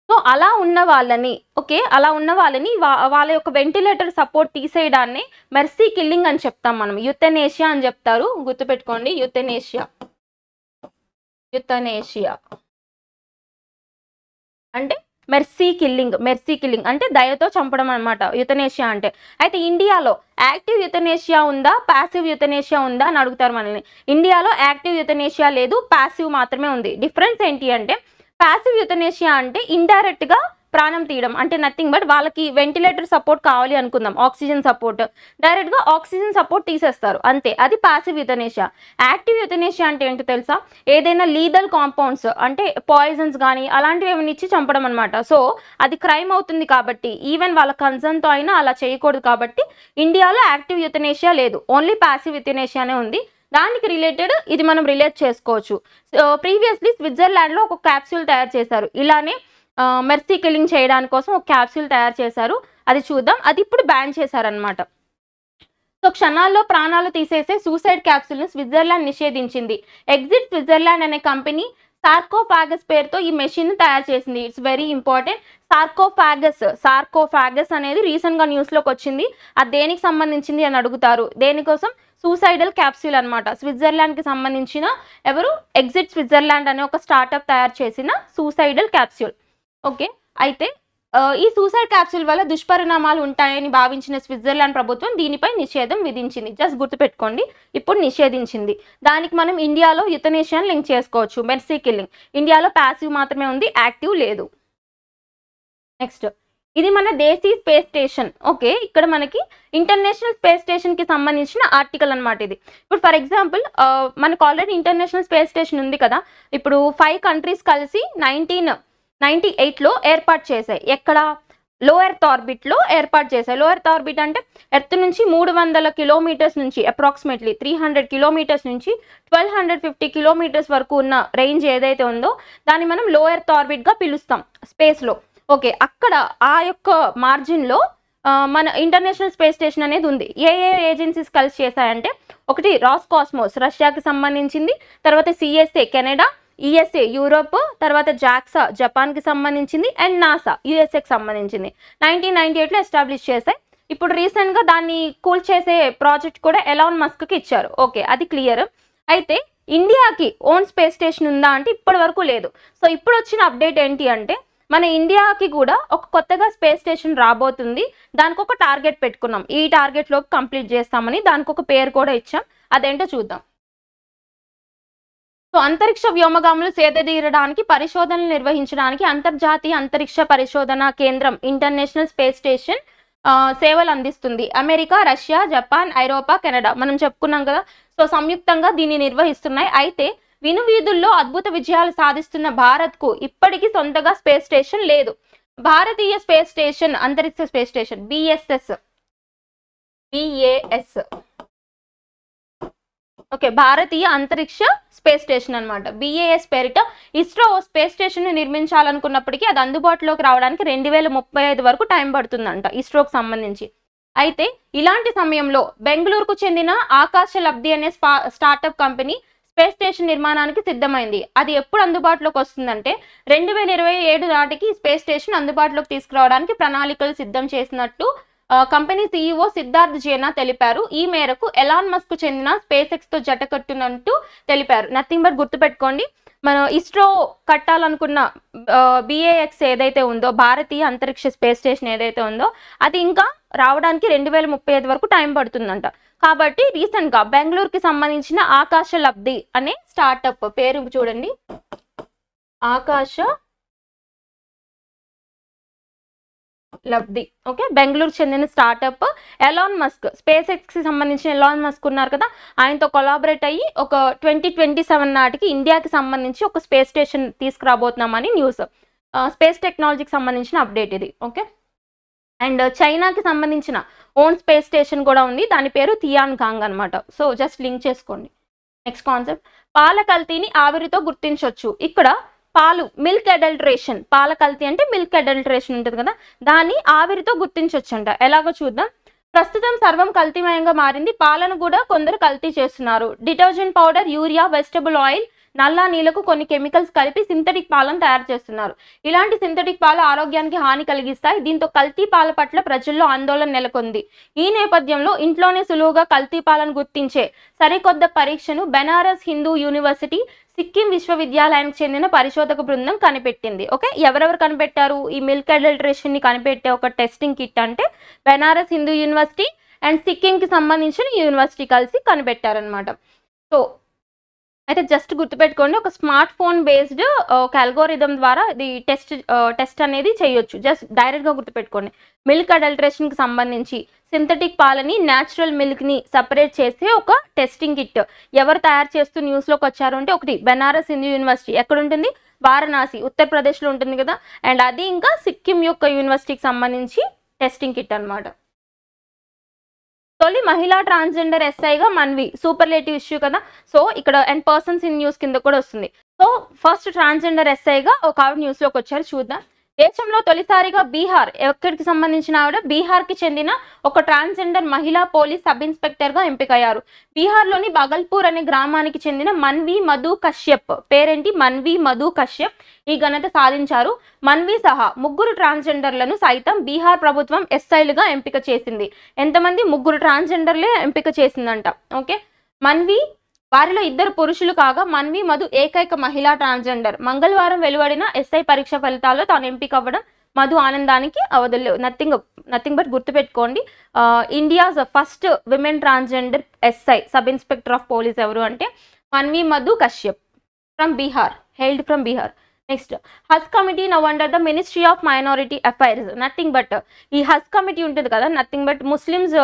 సో అలా ఉన్న వాళ్ళని వాళ్ళ యొక్క వెంటిలేటర్ సపోర్ట్ తీసేయడాన్ని మెర్సీ కిల్లింగ్ అని చెప్తాం మనం. యుథనేషియా అని చెప్తారు, గుర్తుపెట్టుకోండి. యుథనేషియా అంటే మెర్సీ కిల్లింగ్ అంటే దయతో చంపడం అనమాట యుథనేషియా అంటే. అయితే ఇండియాలో యాక్టివ్ యుథనేషియా ఉందా, ప్యాసివ్ యుథనేషియా ఉందా అని అడుగుతారు మనల్ని. ఇండియాలో యాక్టివ్ యుథనేషియా లేదు, ప్యాసివ్ మాత్రమే ఉంది. డిఫరెన్స్ ఏంటి అంటే ప్యాసివ్ యుథనేషియా అంటే ఇండైరెక్ట్గా ప్రాణం తీయడం, అంటే నథింగ్ బట్ వాళ్ళకి వెంటిలేటర్ సపోర్ట్ కావాలి అనుకుందాం, ఆక్సిజన్ సపోర్ట్, డైరెక్ట్గా ఆక్సిజన్ సపోర్ట్ తీసేస్తారు అంతే, అది ప్యాసివ్ యుథనేషియా. యాక్టివ్ యుథనేషియా అంటే ఏంటో తెలుసా, ఏదైనా లీగల్ కాంపౌండ్స్ అంటే పాయిజన్స్ కానీ అలాంటివి ఏమైనా ఇచ్చి చంపడం అనమాట. సో అది క్రైమ్ అవుతుంది కాబట్టి ఈవెన్ వాళ్ళ కన్సర్న్తో అయినా అలా చేయకూడదు. కాబట్టి ఇండియాలో యాక్టివ్ యుథనేషియా లేదు, ఓన్లీ ప్యాసివ్ యుథనేషియానే ఉంది. దానికి రిలేటెడ్ ఇది మనం రిలేట్ చేసుకోవచ్చు. ప్రీవియస్లీ స్విట్జర్లాండ్లో ఒక క్యాప్సూల్ తయారు చేశారు, ఇలానే మెర్సీ కిల్లింగ్ చేయడానికి కోసం ఒక క్యాప్సూల్ తయారు చేశారు. అది చూద్దాం. అది ఇప్పుడు బ్యాన్ చేశారనమాట. సో క్షణాల్లో ప్రాణాలు తీసేసే సూసైడ్ క్యాప్సూల్ను స్విట్జర్లాండ్ నిషేధించింది. ఎగ్జిట్ స్విట్జర్లాండ్ అనే కంపెనీ సార్కోఫాగస్ పేరుతో ఈ మెషిన్ తయారు చేసింది. It's very important. సార్కోఫాగస్ అనేది రీసెంట్గా న్యూస్లోకి వచ్చింది. అది దేనికి సంబంధించింది అని అడుగుతారు. దేనికోసం, సూసైడల్ క్యాప్సూల్ అనమాట. స్విట్జర్లాండ్కి సంబంధించిన ఎవరు, ఎగ్జిట్ స్విట్జర్లాండ్ అనే ఒక స్టార్టప్ తయారు చేసిన సూసైడల్ క్యాప్సూల్. ఓకే, అయితే ఈ సూసైడ్ క్యాప్సూల్ వల్ల దుష్పరిణామాలు ఉంటాయని భావించిన స్విట్జర్లాండ్ ప్రభుత్వం దీనిపై నిషేధం విధించింది. జస్ట్ గుర్తుపెట్టుకోండి, ఇప్పుడు నిషేధించింది. దానికి మనం ఇండియాలో యుథనేషియాని లింక్ చేసుకోవచ్చు, మెర్సీ కిల్లింగ్. ఇండియాలో ప్యాసివ్ మాత్రమే ఉంది, యాక్టివ్ లేదు. నెక్స్ట్ ఇది మన దేశీ స్పేస్ స్టేషన్. ఓకే, ఇక్కడ మనకి ఇంటర్నేషనల్ స్పేస్ స్టేషన్కి సంబంధించిన ఆర్టికల్ అనమాట ఇది. ఇప్పుడు ఫర్ ఎగ్జాంపుల్ మనకు ఆల్రెడీ ఇంటర్నేషనల్ స్పేస్ స్టేషన్ ఉంది కదా, ఇప్పుడు 5 కంట్రీస్ కలిసి 1998లో ఏర్పాటు చేశాయి. ఎక్కడ? లో ఎర్త్ ఆర్బిట్లో ఏర్పాటు చేశాయి. లో ఎర్త్ ఆర్బిట్ అంటే ఎర్త్ నుంచి 300 కిలోమీటర్స్ నుంచి అప్రాక్సిమేట్లీ 300 కిలోమీటర్స్ నుంచి 1250 కిలోమీటర్స్ వరకు ఉన్న రేంజ్ ఏదైతే ఉందో దాన్ని మనం లో ఎర్త్ ఆర్బిట్గా పిలుస్తాం స్పేస్లో. ఓకే, అక్కడ ఆ యొక్క మార్జిన్లో మన ఇంటర్నేషనల్ స్పేస్ స్టేషన్ అనేది ఉంది. ఏ ఏజెన్సీస్ కలిసి చేశాయంటే, ఒకటి రాస్కాస్మోస్ రష్యాకి సంబంధించింది, తర్వాత సిఎస్ఏ కెనడా, ఈఎస్ఏ యూరోప్, తర్వాత జాక్సా జపాన్కి సంబంధించింది, అండ్ నాసా యూఎస్ఏకి సంబంధించింది. 1998లో ఎస్టాబ్లిష్ చేశాయి. ఇప్పుడు రీసెంట్గా దాన్ని కూల్ చేసే ప్రాజెక్ట్ కూడా ఎలాన్ మస్క్కి ఇచ్చారు. ఓకే, అది క్లియర్. అయితే ఇండియాకి ఓన్ స్పేస్ స్టేషన్ ఉందా అంటే ఇప్పటి వరకు లేదు. సో ఇప్పుడు వచ్చిన అప్డేట్ ఏంటి అంటే, మన ఇండియాకి కూడా ఒక కొత్తగా స్పేస్ స్టేషన్ రాబోతుంది. దానికి ఒక టార్గెట్ పెట్టుకున్నాం, ఈ టార్గెట్ లోపు కంప్లీట్ చేస్తామని. దానికి ఒక పేరు కూడా ఇచ్చాం, అదేంటో చూద్దాం. సో అంతరిక్ష వ్యోమగాములు సేదతీరడానికి పరిశోధనలు నిర్వహించడానికి అంతర్జాతీయ అంతరిక్ష పరిశోధన కేంద్రం ఇంటర్నేషనల్ స్పేస్ స్టేషన్ సేవలు అందిస్తుంది. అమెరికా, రష్యా, జపాన్, ఐరోపా, కెనడా మనం చెప్పుకున్నాం కదా. సో సంయుక్తంగా దీన్ని నిర్వహిస్తున్నాయి. అయితే వినువీధుల్లో అద్భుత విజయాలు సాధిస్తున్న భారత్కు ఇప్పటికీ సొంతగా స్పేస్ స్టేషన్ లేదు. భారతీయ స్పేస్ స్టేషన్ అంతరిక్ష స్పేస్ స్టేషన్ బిఎస్ ఓకే, భారతీయ అంతరిక్ష స్పేస్ స్టేషన్ అనమాట. బిఏఎస్ పేరిట ఇస్రో స్పేస్ స్టేషన్ నిర్మించాలనుకున్నప్పటికీ అది అందుబాటులోకి రావడానికి 2035 వరకు టైం పడుతుందంట ఇస్రోకి సంబంధించి. అయితే ఇలాంటి సమయంలో బెంగళూరుకు చెందిన ఆకాశ లబ్ధి అనే స్టార్టప్ కంపెనీ స్పేస్ స్టేషన్ నిర్మాణానికి సిద్ధమైంది. అది ఎప్పుడు అందుబాటులోకి వస్తుందంటే 2027 నాటికి స్పేస్ స్టేషన్ అందుబాటులోకి తీసుకురావడానికి ప్రణాళికలు సిద్ధం చేసినట్టు కంపెనీ CEO సిద్ధార్థ్ జైనా తెలిపారు. ఈ మేరకు ఎలాన్ మస్క్ చెందిన స్పేస్ ఎక్స్తో జతకట్టునట్టు తెలిపారు. నథింగ్ బట్ గుర్తుపెట్టుకోండి, మనం ఇస్రో కట్టాలనుకున్న బిఏఎక్స్ ఏదైతే ఉందో, భారతీయ అంతరిక్ష స్పేస్ స్టేషన్ ఏదైతే ఉందో, అది ఇంకా రావడానికి 2035 వరకు టైం పడుతుందంట. కాబట్టి రీసెంట్గా బెంగళూరుకి సంబంధించిన ఆకాశ లబ్ధి అనే స్టార్టప్ పేరు చూడండి, ఆకాశ లబ్ధి. ఓకే, బెంగళూరు చెందిన స్టార్టప్ ఎలాన్ మస్క్, స్పేస్ ఎక్స్కి సంబంధించిన ఎలాన్ మస్క్ ఉన్నారు కదా, ఆయనతో కొలాబరేట్ అయ్యి ఒక 2027 నాటికి ఇండియాకి సంబంధించి ఒక స్పేస్ స్టేషన్ తీసుకురాబోతున్నామని న్యూస్. స్పేస్ టెక్నాలజీకి సంబంధించిన అప్డేట్ ఇది. ఓకే, అండ్ చైనాకి సంబంధించిన ఓన్ స్పేస్ స్టేషన్ కూడా ఉంది, దాని పేరు తియాన్గాంగ్ అనమాట. సో జస్ట్ లింక్ చేసుకోండి. నెక్స్ట్ కాన్సెప్ట్, పాల కల్తీని ఆవిరితో గుర్తించవచ్చు. ఇక్కడ పాలు మిల్క్ అడల్టరేషన్, పాల కల్తీ అంటే మిల్క్ అడల్టరేషన్ ఉంటుంది కదా, దాన్ని ఆవిరితో గుర్తించవచ్చు అంట. ఎలాగో చూద్దాం. ప్రస్తుతం సర్వం కల్తీమయంగా మారింది, పాలను కూడా కొందరు కల్తీ చేస్తున్నారు. Detergent powder, urea, vegetable oil, నల్ల నీళ్లకు కొన్ని కెమికల్స్ కలిపి సింథటిక్ పాలను తయారు చేస్తున్నారు. ఇలాంటి సింథటిక్ పాలు ఆరోగ్యానికి హాని కలిగిస్తాయి. దీంతో కల్తీ పాల పట్ల ప్రజల్లో ఆందోళన నెలకొంది. ఈ నేపథ్యంలో ఇంట్లోనే సులువుగా కల్తీ పాలను గుర్తించే సరికొత్త పరీక్షను బెనారస్ హిందూ యూనివర్సిటీ, సిక్కిం విశ్వవిద్యాలయానికి చెందిన పరిశోధక బృందం కనిపెట్టింది. ఓకే, ఎవరెవరు కనిపెట్టారు ఈ మిల్క్ అడల్టరేషన్ ని కనిపెట్టే ఒక టెస్టింగ్ కిట్ అంటే బెనారస్ హిందూ యూనివర్సిటీ అండ్ సిక్కింకి సంబంధించిన యూనివర్సిటీ కలిసి కనిపెట్టారనమాట. సో అయితే జస్ట్ గుర్తుపెట్టుకోండి, ఒక స్మార్ట్ ఫోన్ బేస్డ్ ఒక అల్గోరిథం ద్వారా ఇది టెస్ట్ అనేది చేయొచ్చు. జస్ట్ డైరెక్ట్గా గుర్తుపెట్టుకోండి. మిల్క్ అడల్టరేషన్కి సంబంధించి సింథటిక్ పాలని, న్యాచురల్ మిల్క్ని సపరేట్ చేసే ఒక టెస్టింగ్ కిట్ ఎవరు తయారు చేస్తూ న్యూస్లోకి వచ్చారు అంటే, ఒకటి బెనారస్ హిందూ యూనివర్సిటీ ఎక్కడ ఉంటుంది, వారణాసి ఉత్తరప్రదేశ్లో ఉంటుంది కదా, అండ్ అది ఇంకా సిక్కిం యొక్క యూనివర్సిటీకి సంబంధించి టెస్టింగ్ కిట్ అనమాట. తొలి మహిళా ట్రాన్స్జెండర్ ఎస్ఐగా మన్వి, సూపర్లేటివ్ ఇష్యూ కదా. సో ఇక్కడ అండ్ పర్సన్స్ ఇన్ న్యూస్ కింద కూడా వస్తుంది. సో ఫస్ట్ ట్రాన్స్జెండర్ ఎస్ఐగా ఒక ఆవిడ న్యూస్లోకి వచ్చారు, చూద్దాం. దేశంలో తొలిసారిగా బీహార్, ఎక్కడికి సంబంధించిన ఆవిడ, బీహార్కి చెందిన ఒక ట్రాన్స్జెండర్ మహిళా పోలీస్ సబ్ ఇన్స్పెక్టర్గా ఎంపికయ్యారు. బీహార్లోని బగల్పూర్ అనే గ్రామానికి చెందిన మన్వి మధు కశ్యప్, పేరేంటి మన్వి మధు కశ్యప్, ఈ ఘనత సాధించారు. మన్వి సహా 3 ట్రాన్స్జెండర్లను సైతం బీహార్ ప్రభుత్వం ఎస్ఐలుగా ఎంపిక చేసింది. ఎంతమంది? 3 ట్రాన్స్జెండర్లే ఎంపిక చేసిందంట. ఓకే, మన్వి, వారిలో 2 పురుషులు కాగా మన్వి మధు ఏకైక మహిళా ట్రాన్స్జెండర్. మంగళవారం వెలువడిన ఎస్ఐ పరీక్ష ఫలితాల్లో తాను ఎంపిక అవ్వడం మధు ఆనందానికి అవధులు. నథింగ్ బట్ గుర్తుపెట్టుకోండి, India's first women transgender SI sub inspector of police ఎవరు అంటే Manvi Madhu Kashyap from Bihar, hailed from Bihar. Next Haj committee now under the ministry of minority affairs, nothing but ఈ హజ్ కమిటీ ఉంటుంది కదా, నథింగ్ బట్ ముస్లిమ్స్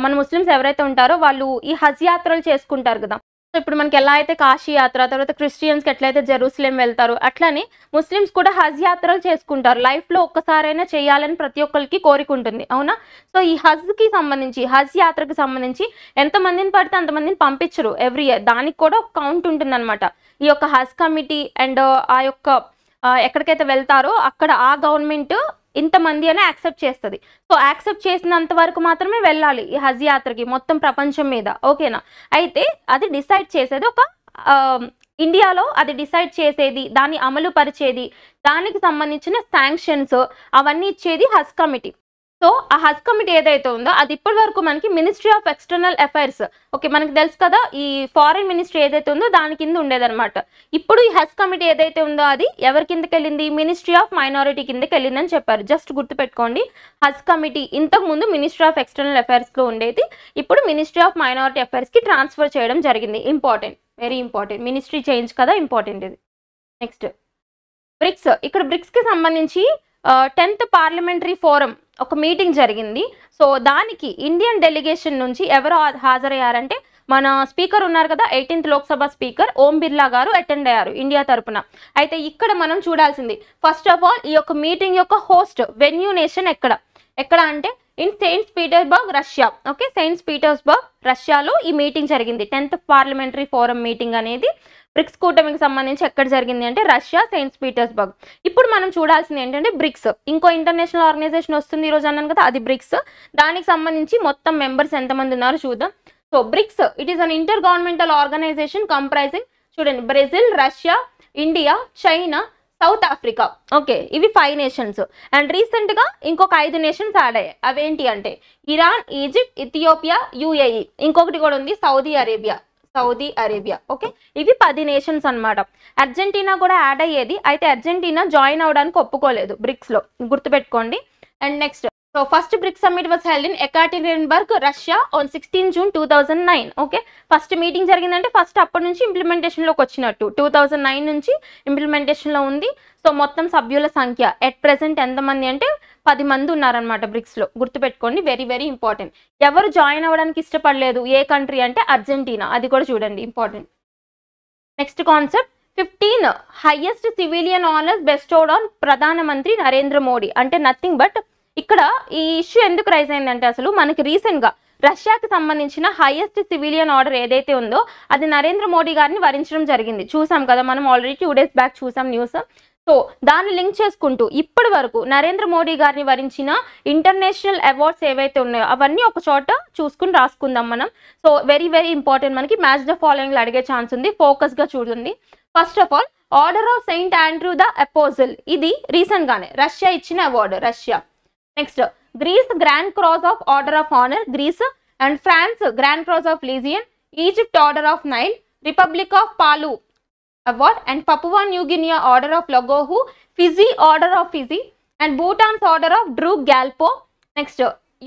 మన Muslims ఎవరైతే ఉంటారో వాళ్ళు ఈ హజ్ యాత్రలు చేసుకుంటారు కదా. సో ఇప్పుడు మనకి ఎలా అయితే కాశీ యాత్ర, తర్వాత క్రిస్టియన్స్కి ఎట్లయితే జెరూసలేం వెళ్తారు, అట్లనే ముస్లిమ్స్ కూడా హజ్ యాత్రలు చేసుకుంటారు. లైఫ్లో ఒక్కసారైనా చేయాలని ప్రతి ఒక్కరికి కోరిక ఉంటుంది, అవునా. సో ఈ హజ్కి సంబంధించి, హజ్ యాత్రకు సంబంధించి ఎంతమందిని పడితే అంతమందిని పంపించరు ఎవ్రీ ఇయర్, దానికి కూడా ఒక కౌంట్ ఉంటుంది అనమాట. ఈ యొక్క హజ్ కమిటీ అండ్ ఆ యొక్క ఎక్కడికైతే వెళ్తారో అక్కడ ఆ గవర్నమెంట్ ఇంతమంది అని యాక్సెప్ట్ చేస్తుంది. సో యాక్సెప్ట్ చేసినంత వరకు మాత్రమే వెళ్ళాలి ఈ హజ్ యాత్రకి మొత్తం ప్రపంచం మీద, ఓకేనా. అయితే అది డిసైడ్ చేసేది ఒక ఇండియాలో, అది డిసైడ్ చేసేది, దాన్ని అమలు పరిచేది, దానికి సంబంధించిన శాంక్షన్స్ అవన్నీ ఇచ్చేది హజ్ కమిటీ. సో ఆ హజ్ కమిటీ ఏదైతే ఉందో అది ఇప్పటి వరకు మనకి ministry of external affairs, okay, మనకి తెలుసు కదా ఈ ఫారిన్ మినిస్ట్రీ ఏదైతే ఉందో దాని కింద ఉండేదన్నమాట. ఇప్పుడు ఈ హజ్ కమిటీ ఏదైతే ఉందో అది ఎవరి కిందకి వెళ్ళింది, మినిస్ట్రీ ఆఫ్ మైనారిటీ కిందకి వెళ్ళిందని చెప్పారు. జస్ట్ గుర్తుపెట్టుకోండి, హజ్ కమిటీ ఇంతకు ముందు మినిస్ట్రీ ఆఫ్ ఎక్స్టర్నల్ అఫైర్స్లో ఉండేది, ఇప్పుడు మినిస్ట్రీ ఆఫ్ మైనారిటీ అఫైర్స్కి ట్రాన్స్ఫర్ చేయడం జరిగింది. Important, very important, ministry change కదా, ఇంపార్టెంట్ ఇది. నెక్స్ట్ బ్రిక్స్, ఇక్కడ బ్రిక్స్కి సంబంధించి 10th పార్లమెంటరీ ఫోరం ఒక మీటింగ్ జరిగింది. సో దానికి ఇండియన్ డెలిగేషన్ నుంచి ఎవరు హాజరయ్యారంటే మన స్పీకర్ ఉన్నారు కదా, 18th లోక్సభ స్పీకర్ ఓం బిర్లా గారు అటెండ్ అయ్యారు ఇండియా తరపున. అయితే ఇక్కడ మనం చూడాల్సింది ఫస్ట్ ఆఫ్ ఆల్ ఈ యొక్క మీటింగ్ యొక్క హోస్ట్ వెన్యూ నేషన్ ఎక్కడ అంటే in Saint Petersburg Russia, okay, Saint Petersburg రష్యాలో ఈ మీటింగ్ జరిగింది. 10th పార్లమెంటరీ ఫోరం మీటింగ్ అనేది బ్రిక్స్ కూటమికి సంబంధించి ఎక్కడ జరిగింది అంటే రష్యా, సెయింట్ పీటర్స్బర్గ్. ఇప్పుడు మనం చూడాల్సింది ఏంటంటే బ్రిక్స్, ఇంకో ఇంటర్నేషనల్ ఆర్గనైజేషన్ వస్తుంది ఈరోజు అన్నాను కదా, అది బ్రిక్స్. దానికి సంబంధించి మొత్తం మెంబర్స్ ఎంతమంది ఉన్నారో చూద్దాం. So BRICS it is an intergovernmental organisation comprising, చూడండి, Brazil, Russia, India, China, South Africa, okay, ఇవి 5 నేషన్స్. అండ్ రీసెంట్గా ఇంకొక 5 నేషన్స్ యాడ్ అయ్యాయి. అవేంటి అంటే ఇరాన్, ఈజిప్ట్, ఇథియోపియా, యుఏఈ, ఇంకొకటి కూడా ఉంది సౌదీ అరేబియా, ఓకే, ఇవి 10 నేషన్స్ అనమాట. అర్జెంటీనా కూడా యాడ్ అయ్యేది, అయితే అర్జెంటీనా జాయిన్ అవడానికి ఒప్పుకోలేదు బ్రిక్స్లో, గుర్తుపెట్టుకోండి. And next, so first BRICS summit was held in Yekaterinburg Russia on 16 June 2009, okay. First meeting జరిగిందంటే ఫస్ట్ అప్పటి నుంచి ఇంప్లిమెంటేషన్లోకి వచ్చినట్టు, 2009 నుంచి ఇంప్లిమెంటేషన్లో ఉంది. సో మొత్తం సభ్యుల సంఖ్య ఎట్ ప్రెసెంట్ ఎంతమంది అంటే 10 మంది ఉన్నారనమాట బ్రిక్స్లో, గుర్తుపెట్టుకోండి, వెరీ వెరీ ఇంపార్టెంట్. ఎవరు జాయిన్ అవ్వడానికి ఇష్టపడలేదు, ఏ కంట్రీ అంటే అర్జెంటీనా, అది కూడా చూడండి, important. Next concept 15 highest civilian honours bestowed on ప్రధానమంత్రి నరేంద్ర మోడీ, అంటే నథింగ్ బట్ ఇక్కడ ఈ ఇష్యూ ఎందుకు రైజ్ అయిందంటే అసలు మనకి రీసెంట్గా రష్యాకి సంబంధించిన హైయెస్ట్ సివిలియన్ ఆర్డర్ ఏదైతే ఉందో అది నరేంద్ర మోడీ గారిని వరించడం జరిగింది. చూసాం కదా మనం, ఆల్రెడీ 2 days బ్యాక్ చూసాం న్యూస్. సో దాన్ని లింక్ చేసుకుంటూ ఇప్పటి వరకు నరేంద్ర మోడీ గారిని వరించిన ఇంటర్నేషనల్ అవార్డ్స్ ఏవైతే ఉన్నాయో అవన్నీ ఒక చోట చూసుకుని రాసుకుందాం మనం. సో వెరీ వెరీ ఇంపార్టెంట్, మనకి మ్యాచ్ ద ఫాలోయింగ్లో అడిగే ఛాన్స్ ఉంది, ఫోకస్గా చూడండి. First of all order of Saint Andrew the apostle, ఇది రీసెంట్గానే రష్యా ఇచ్చిన award, Russia. Next Greece grand cross of order of honour, Greece. And France grand cross of legion, Egypt order of Nile, republic of Palau award, and Papua New Guinea order of Lagohu, Fiji order of Fiji, and Bhutan's order of Druk Gyalpo. Next,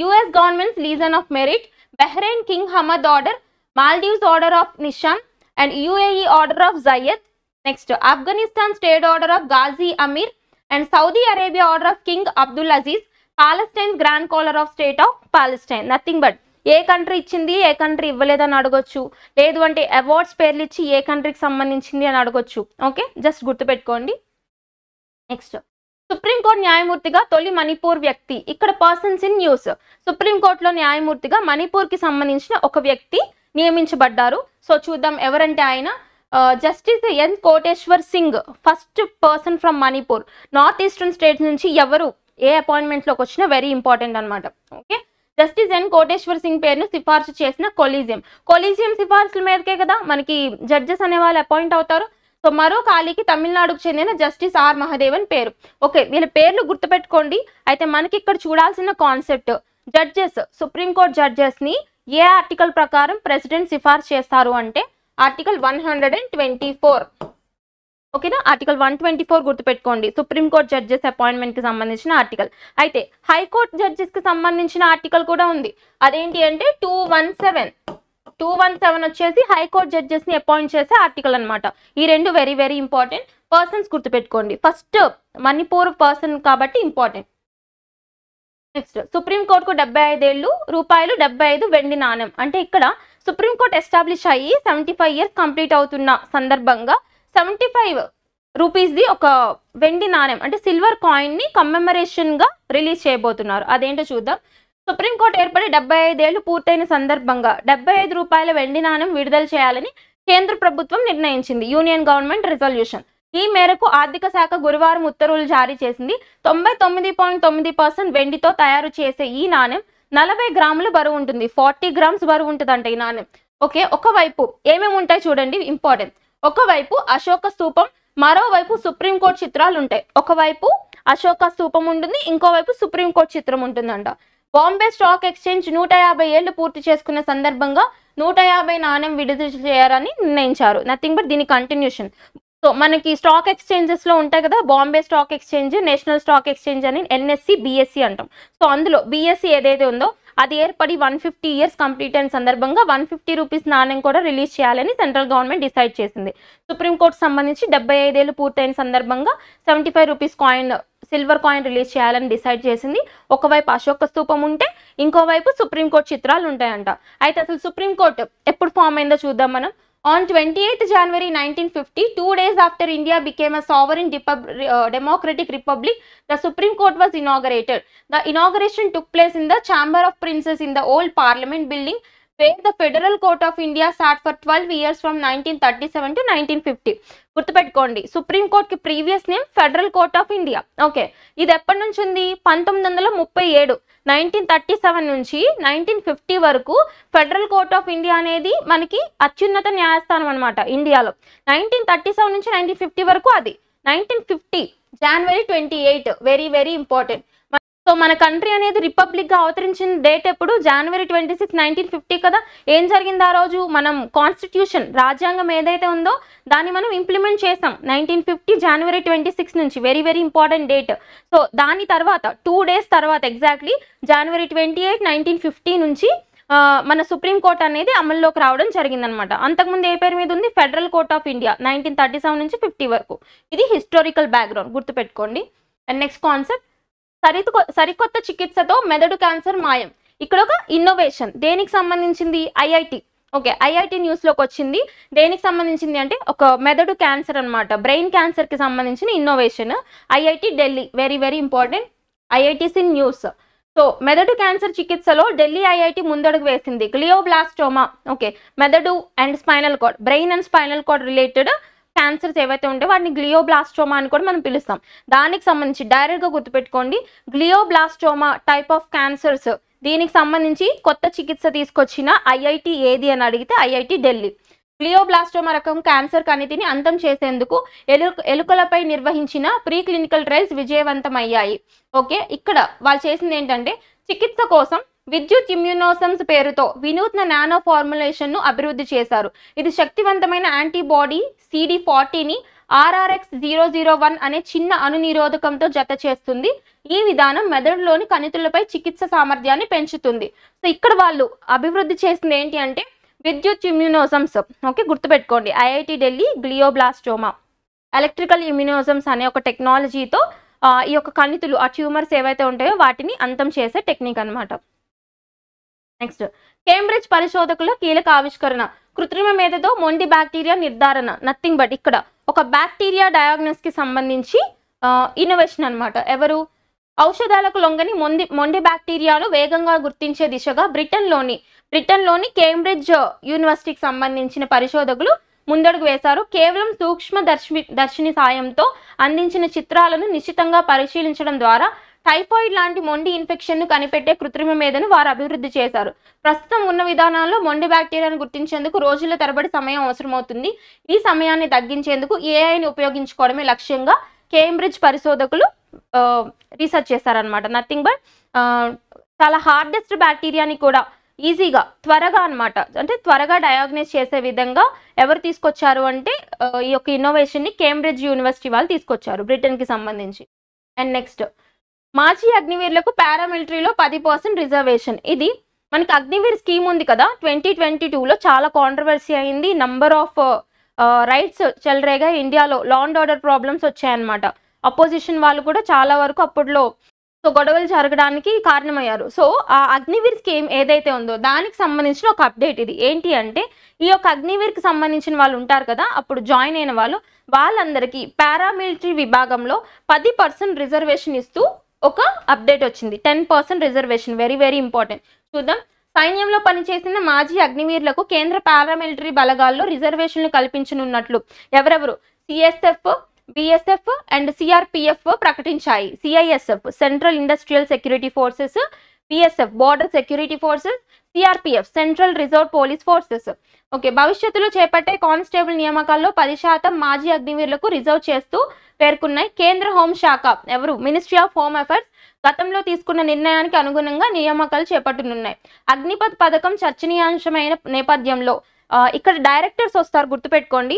US government's Legion of Merit, Bahrain King Hamad order, Maldives order of Nishan, and UAE order of Zayed. Next, Afghanistan state order of Ghazi Amir, and Saudi Arabia order of King Abdul Aziz, Palestine's Grand Collar of State of Palestine. Nothing but A country ఇచ్చింది, ఏ country ఇవ్వలేదని అడగొచ్చు, లేదు అంటే awards పేర్లు ఇచ్చి ఏ కంట్రీకి సంబంధించింది అని అడగొచ్చు, ఓకే, జస్ట్ గుర్తుపెట్టుకోండి. నెక్స్ట్, సుప్రీంకోర్టు న్యాయమూర్తిగా తొలి మణిపూర్ వ్యక్తి, ఇక్కడ పర్సన్స్ ఇన్ న్యూస్. సుప్రీంకోర్టులో న్యాయమూర్తిగా మణిపూర్కి సంబంధించిన ఒక వ్యక్తి నియమించబడ్డారు. సో చూద్దాం ఎవరంటే ఆయన justice N Koteshwar Singh, first person from Manipur. North eastern states నుంచి ఎవరు ఏ అపాయింట్మెంట్లోకి వచ్చినా వెరీ ఇంపార్టెంట్ అనమాట, okay. Justice N Koteshwar Singh పేరును సిఫార్సు చేసిన కొలీజియం సిఫార్సుల మీదకే కదా మనకి జడ్జెస్ అనే వాళ్ళు అపాయింట్ అవుతారు. సో మరో ఖాళీకి తమిళనాడుకు చెందిన జస్టిస్ ఆర్ మహదేవన్ పేరు, ఓకే, వీళ్ళ పేర్లు గుర్తుపెట్టుకోండి. అయితే మనకి ఇక్కడ చూడాల్సిన కాన్సెప్ట్, జడ్జెస్, సుప్రీంకోర్టు జడ్జెస్ని ఏ ఆర్టికల్ ప్రకారం ప్రెసిడెంట్ సిఫార్సు చేస్తారు అంటే ఆర్టికల్ 124, ఓకేనా, ఆర్టికల్ 124 గుర్తుపెట్టుకోండి, సుప్రీంకోర్టు జడ్జెస్ అపాయింట్మెంట్కి సంబంధించిన ఆర్టికల్. అయితే హైకోర్టు జడ్జెస్కి సంబంధించిన ఆర్టికల్ కూడా ఉంది, అదేంటి అంటే 217 వచ్చేసి హైకోర్టు జడ్జెస్ని అపాయింట్ చేసే ఆర్టికల్ అనమాట. ఈ రెండు వెరీ వెరీ ఇంపార్టెంట్. పర్సన్స్ గుర్తుపెట్టుకోండి. ఫస్ట్ మణిపూర్ పర్సన్ కాబట్టి ఇంపార్టెంట్. నెక్స్ట్ సుప్రీంకోర్టుకు 75 ఏళ్ళు రూపాయలు 75 వెండి నాణ్యం. అంటే ఇక్కడ సుప్రీంకోర్టు ఎస్టాబ్లిష్ అయ్యి 75 ఇయర్స్ కంప్లీట్ అవుతున్న సందర్భంగా 75 రూపీస్ది ఒక వెండి నాణ్యం అంటే సిల్వర్ కాయిన్ని కమ్మెమరేషన్గా రిలీజ్ చేయబోతున్నారు. అదేంటో చూద్దాం. సుప్రీంకోర్టు ఏర్పడి 75 ఏళ్ళు పూర్తయిన సందర్భంగా 75 రూపాయల వెండి నాణ్యం విడుదల చేయాలని కేంద్ర ప్రభుత్వం నిర్ణయించింది. Union government resolution. ఈ మేరకు ఆర్థిక శాఖ గురువారం ఉత్తర్వులు జారీ చేసింది. 99.9% వెండితో తయారు చేసే ఈ నాణ్యం 40 గ్రాముల బరువు ఉంటుంది. 40 గ్రామ్స్ బరువు ఉంటుందంట ఈ నాణ్యం. ఓకే, ఒకవైపు ఏమేమి ఉంటాయి చూడండి, ఇంపార్టెంట్. ఒకవైపు అశోక స్తూపం, మరోవైపు సుప్రీంకోర్టు చిత్రాలు ఉంటాయి. ఒకవైపు అశోక స్తూపం ఉంటుంది, ఇంకోవైపు సుప్రీంకోర్టు చిత్రం ఉంటుందంట. బాంబే స్టాక్ ఎక్స్చేంజ్ 150 ఏళ్లు పూర్తి చేసుకున్న సందర్భంగా 150 నాణ్యం విడుదల చేయాలని నిర్ణయించారు. నథింగ్ బట్ దీని కంటిన్యూషన్. సో మనకి స్టాక్ ఎక్స్చేంజెస్లో ఉంటాయి కదా, Bombay stock exchange, national stock exchange అని ఎన్ఎస్సి, బిఎస్సి అంటాం. సో అందులో బిఎస్సి ఏదైతే ఉందో అది ఏర్పడి 150 ఇయర్స్ కంప్లీట్ అయిన సందర్భంగా 150 రూపీస్ నాణ్యం కూడా రిలీజ్ చేయాలని సెంట్రల్ గవర్నమెంట్ డిసైడ్ చేసింది. సుప్రీంకోర్టు సంబంధించి 75 ఏళ్ళు పూర్తయిన సందర్భంగా 75 rupees coin, silver coin release చేయాలని డిసైడ్ చేసింది. ఒకవైపు అశోక స్తూపం ఉంటే ఇంకోవైపు సుప్రీంకోర్టు చిత్రాలు ఉంటాయంట. అయితే అసలు సుప్రీంకోర్టు ఎప్పుడు ఫామ్ అయిందో చూద్దాం మనం. On 28th January 1950, 2 days after India became a sovereign democratic republic, the Supreme Court was inaugurated. The inauguration took place in the Chamber of Princes in the old Parliament building, where the Federal Court of India sat for 12 years from 1937 to 1950. గుర్తుపెట్టుకోండి, supreme కోర్టుకి previous name federal court of India. Okay, ఇది ఎప్పటి నుంచి ఉంది? 1937, 1937 నుంచి 1950 వరకు federal court of India అనేది మనకి అత్యున్నత న్యాయస్థానం అనమాట ఇండియాలో. 1937 నుంచి 1950 వరకు అది. 1950 January 28, very very important. So మన కంట్రీ అనేది రిపబ్లిక్గా అవతరించిన డేట్ ఎప్పుడు? January 26, 1950 కదా. ఏం జరిగింది ఆ రోజు? మనం కాన్స్టిట్యూషన్, రాజ్యాంగం ఏదైతే ఉందో దాన్ని మనం ఇంప్లిమెంట్ చేసాం 1950 January 26 నుంచి. Very very important date. So దాని తర్వాత 2 days తర్వాత ఎగ్జాక్ట్లీ January 28, 1950 నుంచి మన సుప్రీంకోర్టు అనేది అమల్లోకి రావడం జరిగిందనమాట. అంతకుముందు ఏ పేరు మీద ఉంది? Federal court of India. 1937 నుంచి 50 వరకు. ఇది హిస్టారికల్ బ్యాక్గ్రౌండ్, గుర్తుపెట్టుకోండి. అండ్ నెక్స్ట్ కాన్సెప్ట్, సరికొత్త చికిత్సతో మెదడు క్యాన్సర్ మాయం. ఇక్కడ ఒక ఇన్నోవేషన్. దేనికి సంబంధించింది? ఐఐటి. ఓకే, ఐఐటి న్యూస్లోకి వచ్చింది. దేనికి సంబంధించింది అంటే ఒక మెదడు క్యాన్సర్ అనమాట, బ్రెయిన్ క్యాన్సర్కి సంబంధించిన innovation. IIT Delhi, very very important. IITs in news. So మెదడు క్యాన్సర్ చికిత్సలో ఢిల్లీ ఐఐటి ముందడుగు వేసింది. గ్లియోబ్లాస్టోమా, ఓకే, మెదడు and spinal cord, brain and spinal cord related cancers ఏవైతే ఉంటాయో వాటిని గ్లియోబ్లాస్టోమా అని కూడా మనం పిలుస్తాం. దానికి సంబంధించి డైరెక్ట్గా గుర్తుపెట్టుకోండి, గ్లియోబ్లాస్టోమా టైప్ ఆఫ్ క్యాన్సర్స్, దీనికి సంబంధించి కొత్త చికిత్స తీసుకొచ్చిన ఐఐటి ఏది అని అడిగితే ఐఐటి ఢిల్లీ. గ్లియోబ్లాస్టోమా రకం క్యాన్సర్ కణితిని అంతం చేసేందుకు ఎలుకలపై నిర్వహించిన ప్రీ క్లినికల్ ట్రయల్స్ విజయవంతమయ్యాయి. ఓకే, ఇక్కడ వాళ్ళు చేసింది ఏంటంటే చికిత్స కోసం విద్యుత్ ఇమ్యూనోసమ్స్ పేరుతో వినూత్న నానో ఫార్ములేషన్ను అభివృద్ధి చేశారు. ఇది శక్తివంతమైన యాంటీబాడీ CD40ని RRX001 అనే చిన్న అణు నిరోధకంతో జత చేస్తుంది. ఈ విధానం మెదడులోని కణితులపై చికిత్స సామర్థ్యాన్ని పెంచుతుంది. సో ఇక్కడ వాళ్ళు అభివృద్ధి చేసింది ఏంటి అంటే విద్యుత్ ఇమ్యూనోసమ్స్. ఓకే, గుర్తుపెట్టుకోండి, ఐఐటి ఢిల్లీ గ్లియోబ్లాస్టోమా. ఎలక్ట్రికల్ ఇమ్యూనోసమ్స్ అనే ఒక టెక్నాలజీతో ఈ యొక్క కణితులు, ఆ ట్యూమర్స్ ఏవైతే ఉంటాయో వాటిని అంతం చేసే టెక్నిక్ అనమాట. నెక్స్ట్, కేంబ్రిడ్జ్ పరిశోధకుల కీలక ఆవిష్కరణ, కృత్రిమ మేధతో మొండి బ్యాక్టీరియా నిర్ధారణ. నథింగ్ బట్ ఇక్కడ ఒక బ్యాక్టీరియా డయాగ్నోస్కి సంబంధించి ఇన్నోవేషన్ అనమాట. ఎవరు? ఔషధాలకు లొంగని మొండి బ్యాక్టీరియాను వేగంగా గుర్తించే దిశగా బ్రిటన్లోని కేంబ్రిడ్జ్ యూనివర్సిటీకి సంబంధించిన పరిశోధకులు ముందడుగు వేశారు. కేవలం సూక్ష్మ దర్శిని సాయంతో అందించిన చిత్రాలను నిశ్చితంగా పరిశీలించడం ద్వారా టైఫాయిడ్ లాంటి మొండి ఇన్ఫెక్షన్ను కనిపెట్టే కృత్రిమ మేధను వారు అభివృద్ధి చేశారు. ప్రస్తుతం ఉన్న విధానాల్లో మొండి బ్యాక్టీరియాను గుర్తించేందుకు రోజుల తరబడి సమయం అవసరమవుతుంది. ఈ సమయాన్ని తగ్గించేందుకు ఏఐని ఉపయోగించుకోవడమే లక్ష్యంగా కేంబ్రిడ్జ్ పరిశోధకులు రీసెర్చ్ చేశారనమాట. నథింగ్ బట్ చాలా హార్డెస్ట్ బ్యాక్టీరియాని కూడా ఈజీగా, త్వరగా అనమాట, అంటే త్వరగా డయాగ్నోస్ చేసే విధంగా ఎవరు తీసుకొచ్చారు అంటే ఈ యొక్క ఇన్నోవేషన్ని కేంబ్రిడ్జ్ యూనివర్సిటీ వాళ్ళు తీసుకొచ్చారు, బ్రిటన్కి సంబంధించి. అండ్ నెక్స్ట్, మాజీ అగ్నివీరులకు పారామిలిటరీలో 10% రిజర్వేషన్. ఇది మనకి అగ్నివీర్ స్కీమ్ ఉంది కదా, 2022లో చాలా కాంట్రవర్సీ అయింది. నంబర్ ఆఫ్ రైట్స్ చెలరేగా ఇండియాలో లా అండ్ ఆర్డర్ ప్రాబ్లమ్స్ వచ్చాయన్నమాట. అపోజిషన్ వాళ్ళు కూడా చాలా వరకు అప్పట్లో సో గొడవలు జరగడానికి కారణమయ్యారు. సో ఆ అగ్నివీర్ స్కీమ్ ఏదైతే ఉందో దానికి సంబంధించిన ఒక అప్డేట్ ఇది. ఏంటి అంటే ఈ యొక్క అగ్నివీర్కి సంబంధించిన వాళ్ళు ఉంటారు కదా, అప్పుడు జాయిన్ అయిన వాళ్ళందరికీ పారామిలిటరీ విభాగంలో 10% రిజర్వేషన్ ఇస్తూ ఒక అప్డేట్ వచ్చింది. 10% రిజర్వేషన్, వెరీ వెరీ ఇంపార్టెంట్. చూద్దాం. సైన్యంలో పనిచేసిన మాజీ అగ్నివీరులకు కేంద్ర పారామిలిటరీ బలగాల్లో రిజర్వేషన్లు కల్పించనున్నట్లు ఎవరెవరు సిఎస్ఎఫ్, బిఎస్ఎఫ్ అండ్ సిఆర్పిఎఫ్ ప్రకటించాయి. CISF central industrial security forces, BSF border security forces, CRPF central reserve police forces. Okay, భవిష్యత్తులో చేపట్టే కానిస్టేబుల్ నియామకాల్లో 10% మాజీ అగ్నివీరులకు రిజర్వ్ చేస్తూ పేర్కొన్నాయి కేంద్ర హోంశాఖ. ఎవరు? మినిస్ట్రీ ఆఫ్ హోమ్ అఫైర్స్ గతంలో తీసుకున్న నిర్ణయానికి అనుగుణంగా నియామకాలు చేపట్టనున్నాయి. అగ్నిపథ్ పథకం చర్చనీయాంశమైన నేపథ్యంలో ఇక్కడ డైరెక్టర్స్ వస్తారు, గుర్తుపెట్టుకోండి.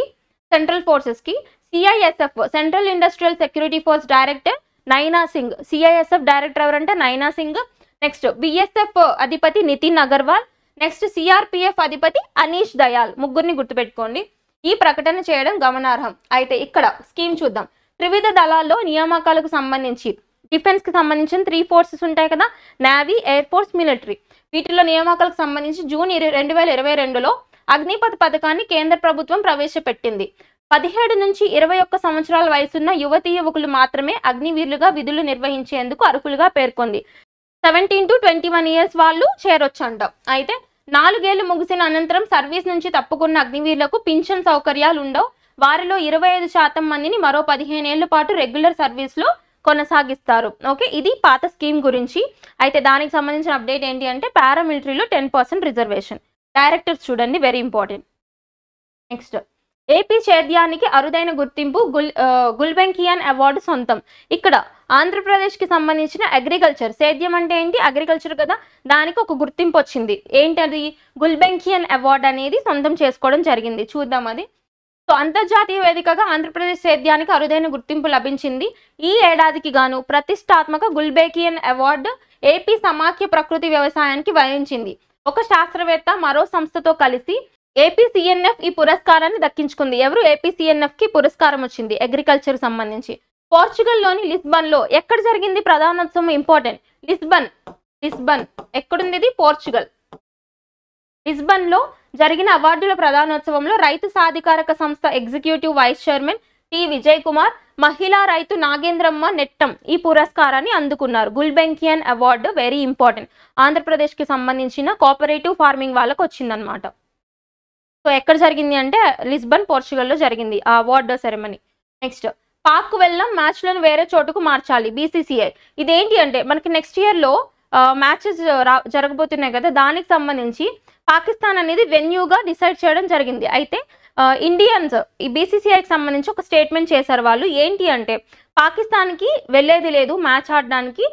సెంట్రల్ ఫోర్సెస్ కి CISF central industrial security force director నైనా సింగ్. సిఐఎస్ఎఫ్ డైరెక్టర్ ఎవరంటే నైనా సింగ్. నెక్స్ట్ బిఎస్ఎఫ్ అధిపతి నితిన్ అగర్వాల్. నెక్స్ట్ సిఆర్పిఎఫ్ అధిపతి అనీష్ దయాల్. ముగ్గురిని గుర్తుపెట్టుకోండి. ఈ ప్రకటన చేయడం గమనార్హం. అయితే ఇక్కడ స్కీమ్ చూద్దాం. త్రివిధ దళాల్లో నియామకాలకు సంబంధించి డిఫెన్స్కి సంబంధించిన 3 ఫోర్సెస్ ఉంటాయి కదా, నేవీ, ఎయిర్ ఫోర్స్, మిలిటరీ. వీటిలో నియామకాలకు సంబంధించి జూన్ 2022లో అగ్నిపథ్ పథకాన్ని కేంద్ర ప్రభుత్వం ప్రవేశపెట్టింది. 17 నుంచి 21 సంవత్సరాల వయసున్న యువతీ యువకులు మాత్రమే అగ్నివీరులుగా విధులు నిర్వహించేందుకు అర్హులుగా పేర్కొంది. 17 to 21 ఇయర్స్ వాళ్ళు చేరొచ్చంట. అయితే 4 ఏళ్లు ముగిసిన అనంతరం సర్వీస్ నుంచి తప్పుకున్న అగ్నివీరులకు పింఛన్ సౌకర్యాలు ఉండవు. వారిలో 25% మందిని మరో 15 ఏళ్ల పాటు రెగ్యులర్ సర్వీస్లో కొనసాగిస్తారు. ఓకే, ఇది పాత స్కీమ్ గురించి. అయితే దానికి సంబంధించిన అప్డేట్ ఏంటి అంటే పారామిలిటరీలో 10% రిజర్వేషన్. డైరెక్టర్స్ చూడండి, వెరీ ఇంపార్టెంట్. నెక్స్ట్, ఏపీ సేద్యానికి అరుదైన గుర్తింపు గుల్బెంకియాన్ అవార్డు సొంతం. ఇక్కడ ఆంధ్రప్రదేశ్కి సంబంధించిన అగ్రికల్చర్, సేద్యం అంటే ఏంటి? అగ్రికల్చర్ కదా, దానికి ఒక గుర్తింపు వచ్చింది. ఏంటది? గుల్బెంకియన్ అవార్డు అనేది సొంతం చేసుకోవడం జరిగింది. చూద్దాం అది. సో అంతర్జాతీయ వేదికగా ఆంధ్రప్రదేశ్ సేద్యానికి అరుదైన గుర్తింపు లభించింది. ఈ ఏడాదికి గాను ప్రతిష్టాత్మక గుల్బెంకియన్ అవార్డు ఏపీ సమాఖ్య ప్రకృతి వ్యవసాయానికి వహించింది. ఒక శాస్త్రవేత్త మరో సంస్థతో కలిసి ఏపీసీఎన్ఎఫ్ ఈ పురస్కారాన్ని దక్కించుకుంది. ఎవరు? ఏపీసీఎన్ఎఫ్ కి పురస్కారం వచ్చింది అగ్రికల్చర్ సంబంధించి. పోర్చుగల్లోని లిస్బన్లో ఎక్కడ జరిగింది ప్రధానోత్సవం? ఇంపార్టెంట్. లిస్బన్ ఎక్కడుంది? ఇది పోర్చుగల్. లిస్బన్లో జరిగిన అవార్డుల ప్రధానోత్సవంలో రైతు సాధికారక సంస్థ executive vice chairman T Vijay Kumar, మహిళా రైతు నాగేంద్రమ్మ నెట్టం ఈ పురస్కారాన్ని అందుకున్నారు. Gulbenkian award very important. ఆంధ్రప్రదేశ్కి సంబంధించిన కోఆపరేటివ్ ఫార్మింగ్ వాళ్ళకు వచ్చిందనమాట. సో ఎక్కడ జరిగింది అంటే లిస్బన్, పోర్చుగల్లో జరిగింది ఆ అవార్డు సెరమనీ. నెక్స్ట్, పాక్ వెళ్ళం మ్యాచ్లను వేరే చోటుకు మార్చాలి బీసీసీఐ. ఇదేంటి అంటే మనకి నెక్స్ట్ ఇయర్లో మ్యాచెస్ జరగబోతున్నాయి కదా, దానికి సంబంధించి పాకిస్తాన్ అనేది వెన్యూగా డిసైడ్ చేయడం జరిగింది. అయితే ఇండియన్స్ ఈ బీసీసీఐకి సంబంధించి ఒక స్టేట్మెంట్ చేశారు వాళ్ళు. ఏంటి అంటే పాకిస్తాన్కి వెళ్ళేది లేదు మ్యాచ్ ఆడడానికి,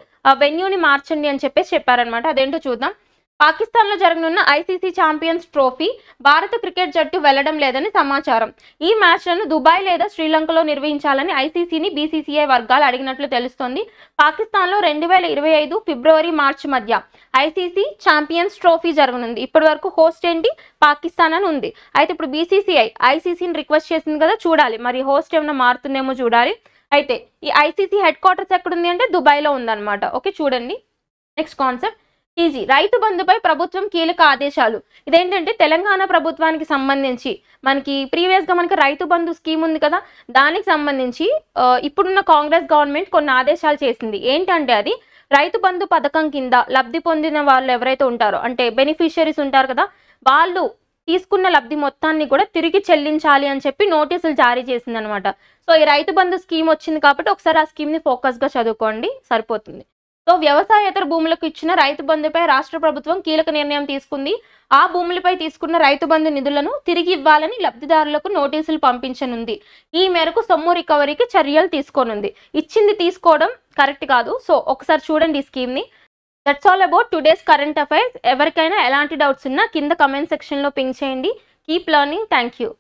వెన్యూని మార్చండి అని చెప్పేసి చెప్పారనమాట. అదేంటో చూద్దాం. పాకిస్తాన్లో జరగనున్న ఐసీసీ ఛాంపియన్స్ ట్రోఫీ భారత క్రికెట్ జట్టు వెళ్లడం లేదని సమాచారం. ఈ మ్యాచ్లను దుబాయ్ లేదా శ్రీలంకలో నిర్వహించాలని ఐసీసీని బీసీసీఐ వర్గాలు అడిగినట్లు తెలుస్తోంది. పాకిస్తాన్లో 2025 ఫిబ్రవరి మార్చి మధ్య ఐసీసీ ఛాంపియన్స్ ట్రోఫీ జరగనుంది. ఇప్పటి వరకు హోస్ట్ ఏంటి? పాకిస్తాన్ అని ఉంది. అయితే ఇప్పుడు బీసీసీఐ ఐసీసీని రిక్వెస్ట్ చేసింది కదా, చూడాలి మరి హోస్ట్ ఏమైనా మారుతుందేమో చూడాలి. అయితే ఈ ఐసీసీ హెడ్ క్వార్టర్స్ ఎక్కడుంది అంటే దుబాయ్లో ఉందన్నమాట. ఓకే, చూడండి. నెక్స్ట్ కాన్సెప్ట్, టీజీ రైతు బంధుపై ప్రభుత్వం కీలక ఆదేశాలు. ఇదేంటంటే తెలంగాణ ప్రభుత్వానికి సంబంధించి మనకి ప్రీవియస్గా మనకి రైతు బంధు స్కీమ్ ఉంది కదా, దానికి సంబంధించి ఇప్పుడున్న కాంగ్రెస్ గవర్నమెంట్ కొన్ని ఆదేశాలు చేసింది. ఏంటంటే అది రైతు బంధు పథకం కింద లబ్ధి పొందిన వాళ్ళు ఎవరైతే ఉంటారో అంటే బెనిఫిషియరీస్ ఉంటారు కదా, వాళ్ళు తీసుకున్న లబ్ధి మొత్తాన్ని కూడా తిరిగి చెల్లించాలి అని చెప్పి నోటీసులు జారీ చేసింది అనమాట. సో ఈ రైతు బంధు స్కీమ్ వచ్చింది కాబట్టి ఒకసారి ఆ స్కీమ్ని ఫోకస్గా చదువుకోండి, సరిపోతుంది. సో వ్యవసాయేతర భూములకు ఇచ్చిన రైతు బంధుపై రాష్ట్ర ప్రభుత్వం కీలక నిర్ణయం తీసుకుంది. ఆ భూములపై తీసుకున్న రైతు బంధు నిధులను తిరిగి ఇవ్వాలని లబ్ధిదారులకు నోటీసులు పంపించనుంది. ఈ మేరకు సొమ్ము రికవరీకి చర్యలు తీసుకోనుంది. ఇచ్చింది తీసుకోవడం కరెక్ట్ కాదు. సో ఒకసారి చూడండి ఈ స్కీమ్ని. That's all about today's current affairs. ఎవరికైనా ఎలాంటి డౌట్స్ ఉన్నా కింద కమెంట్ సెక్షన్లో పింగ్ చేయండి. Keep learning. Thank you.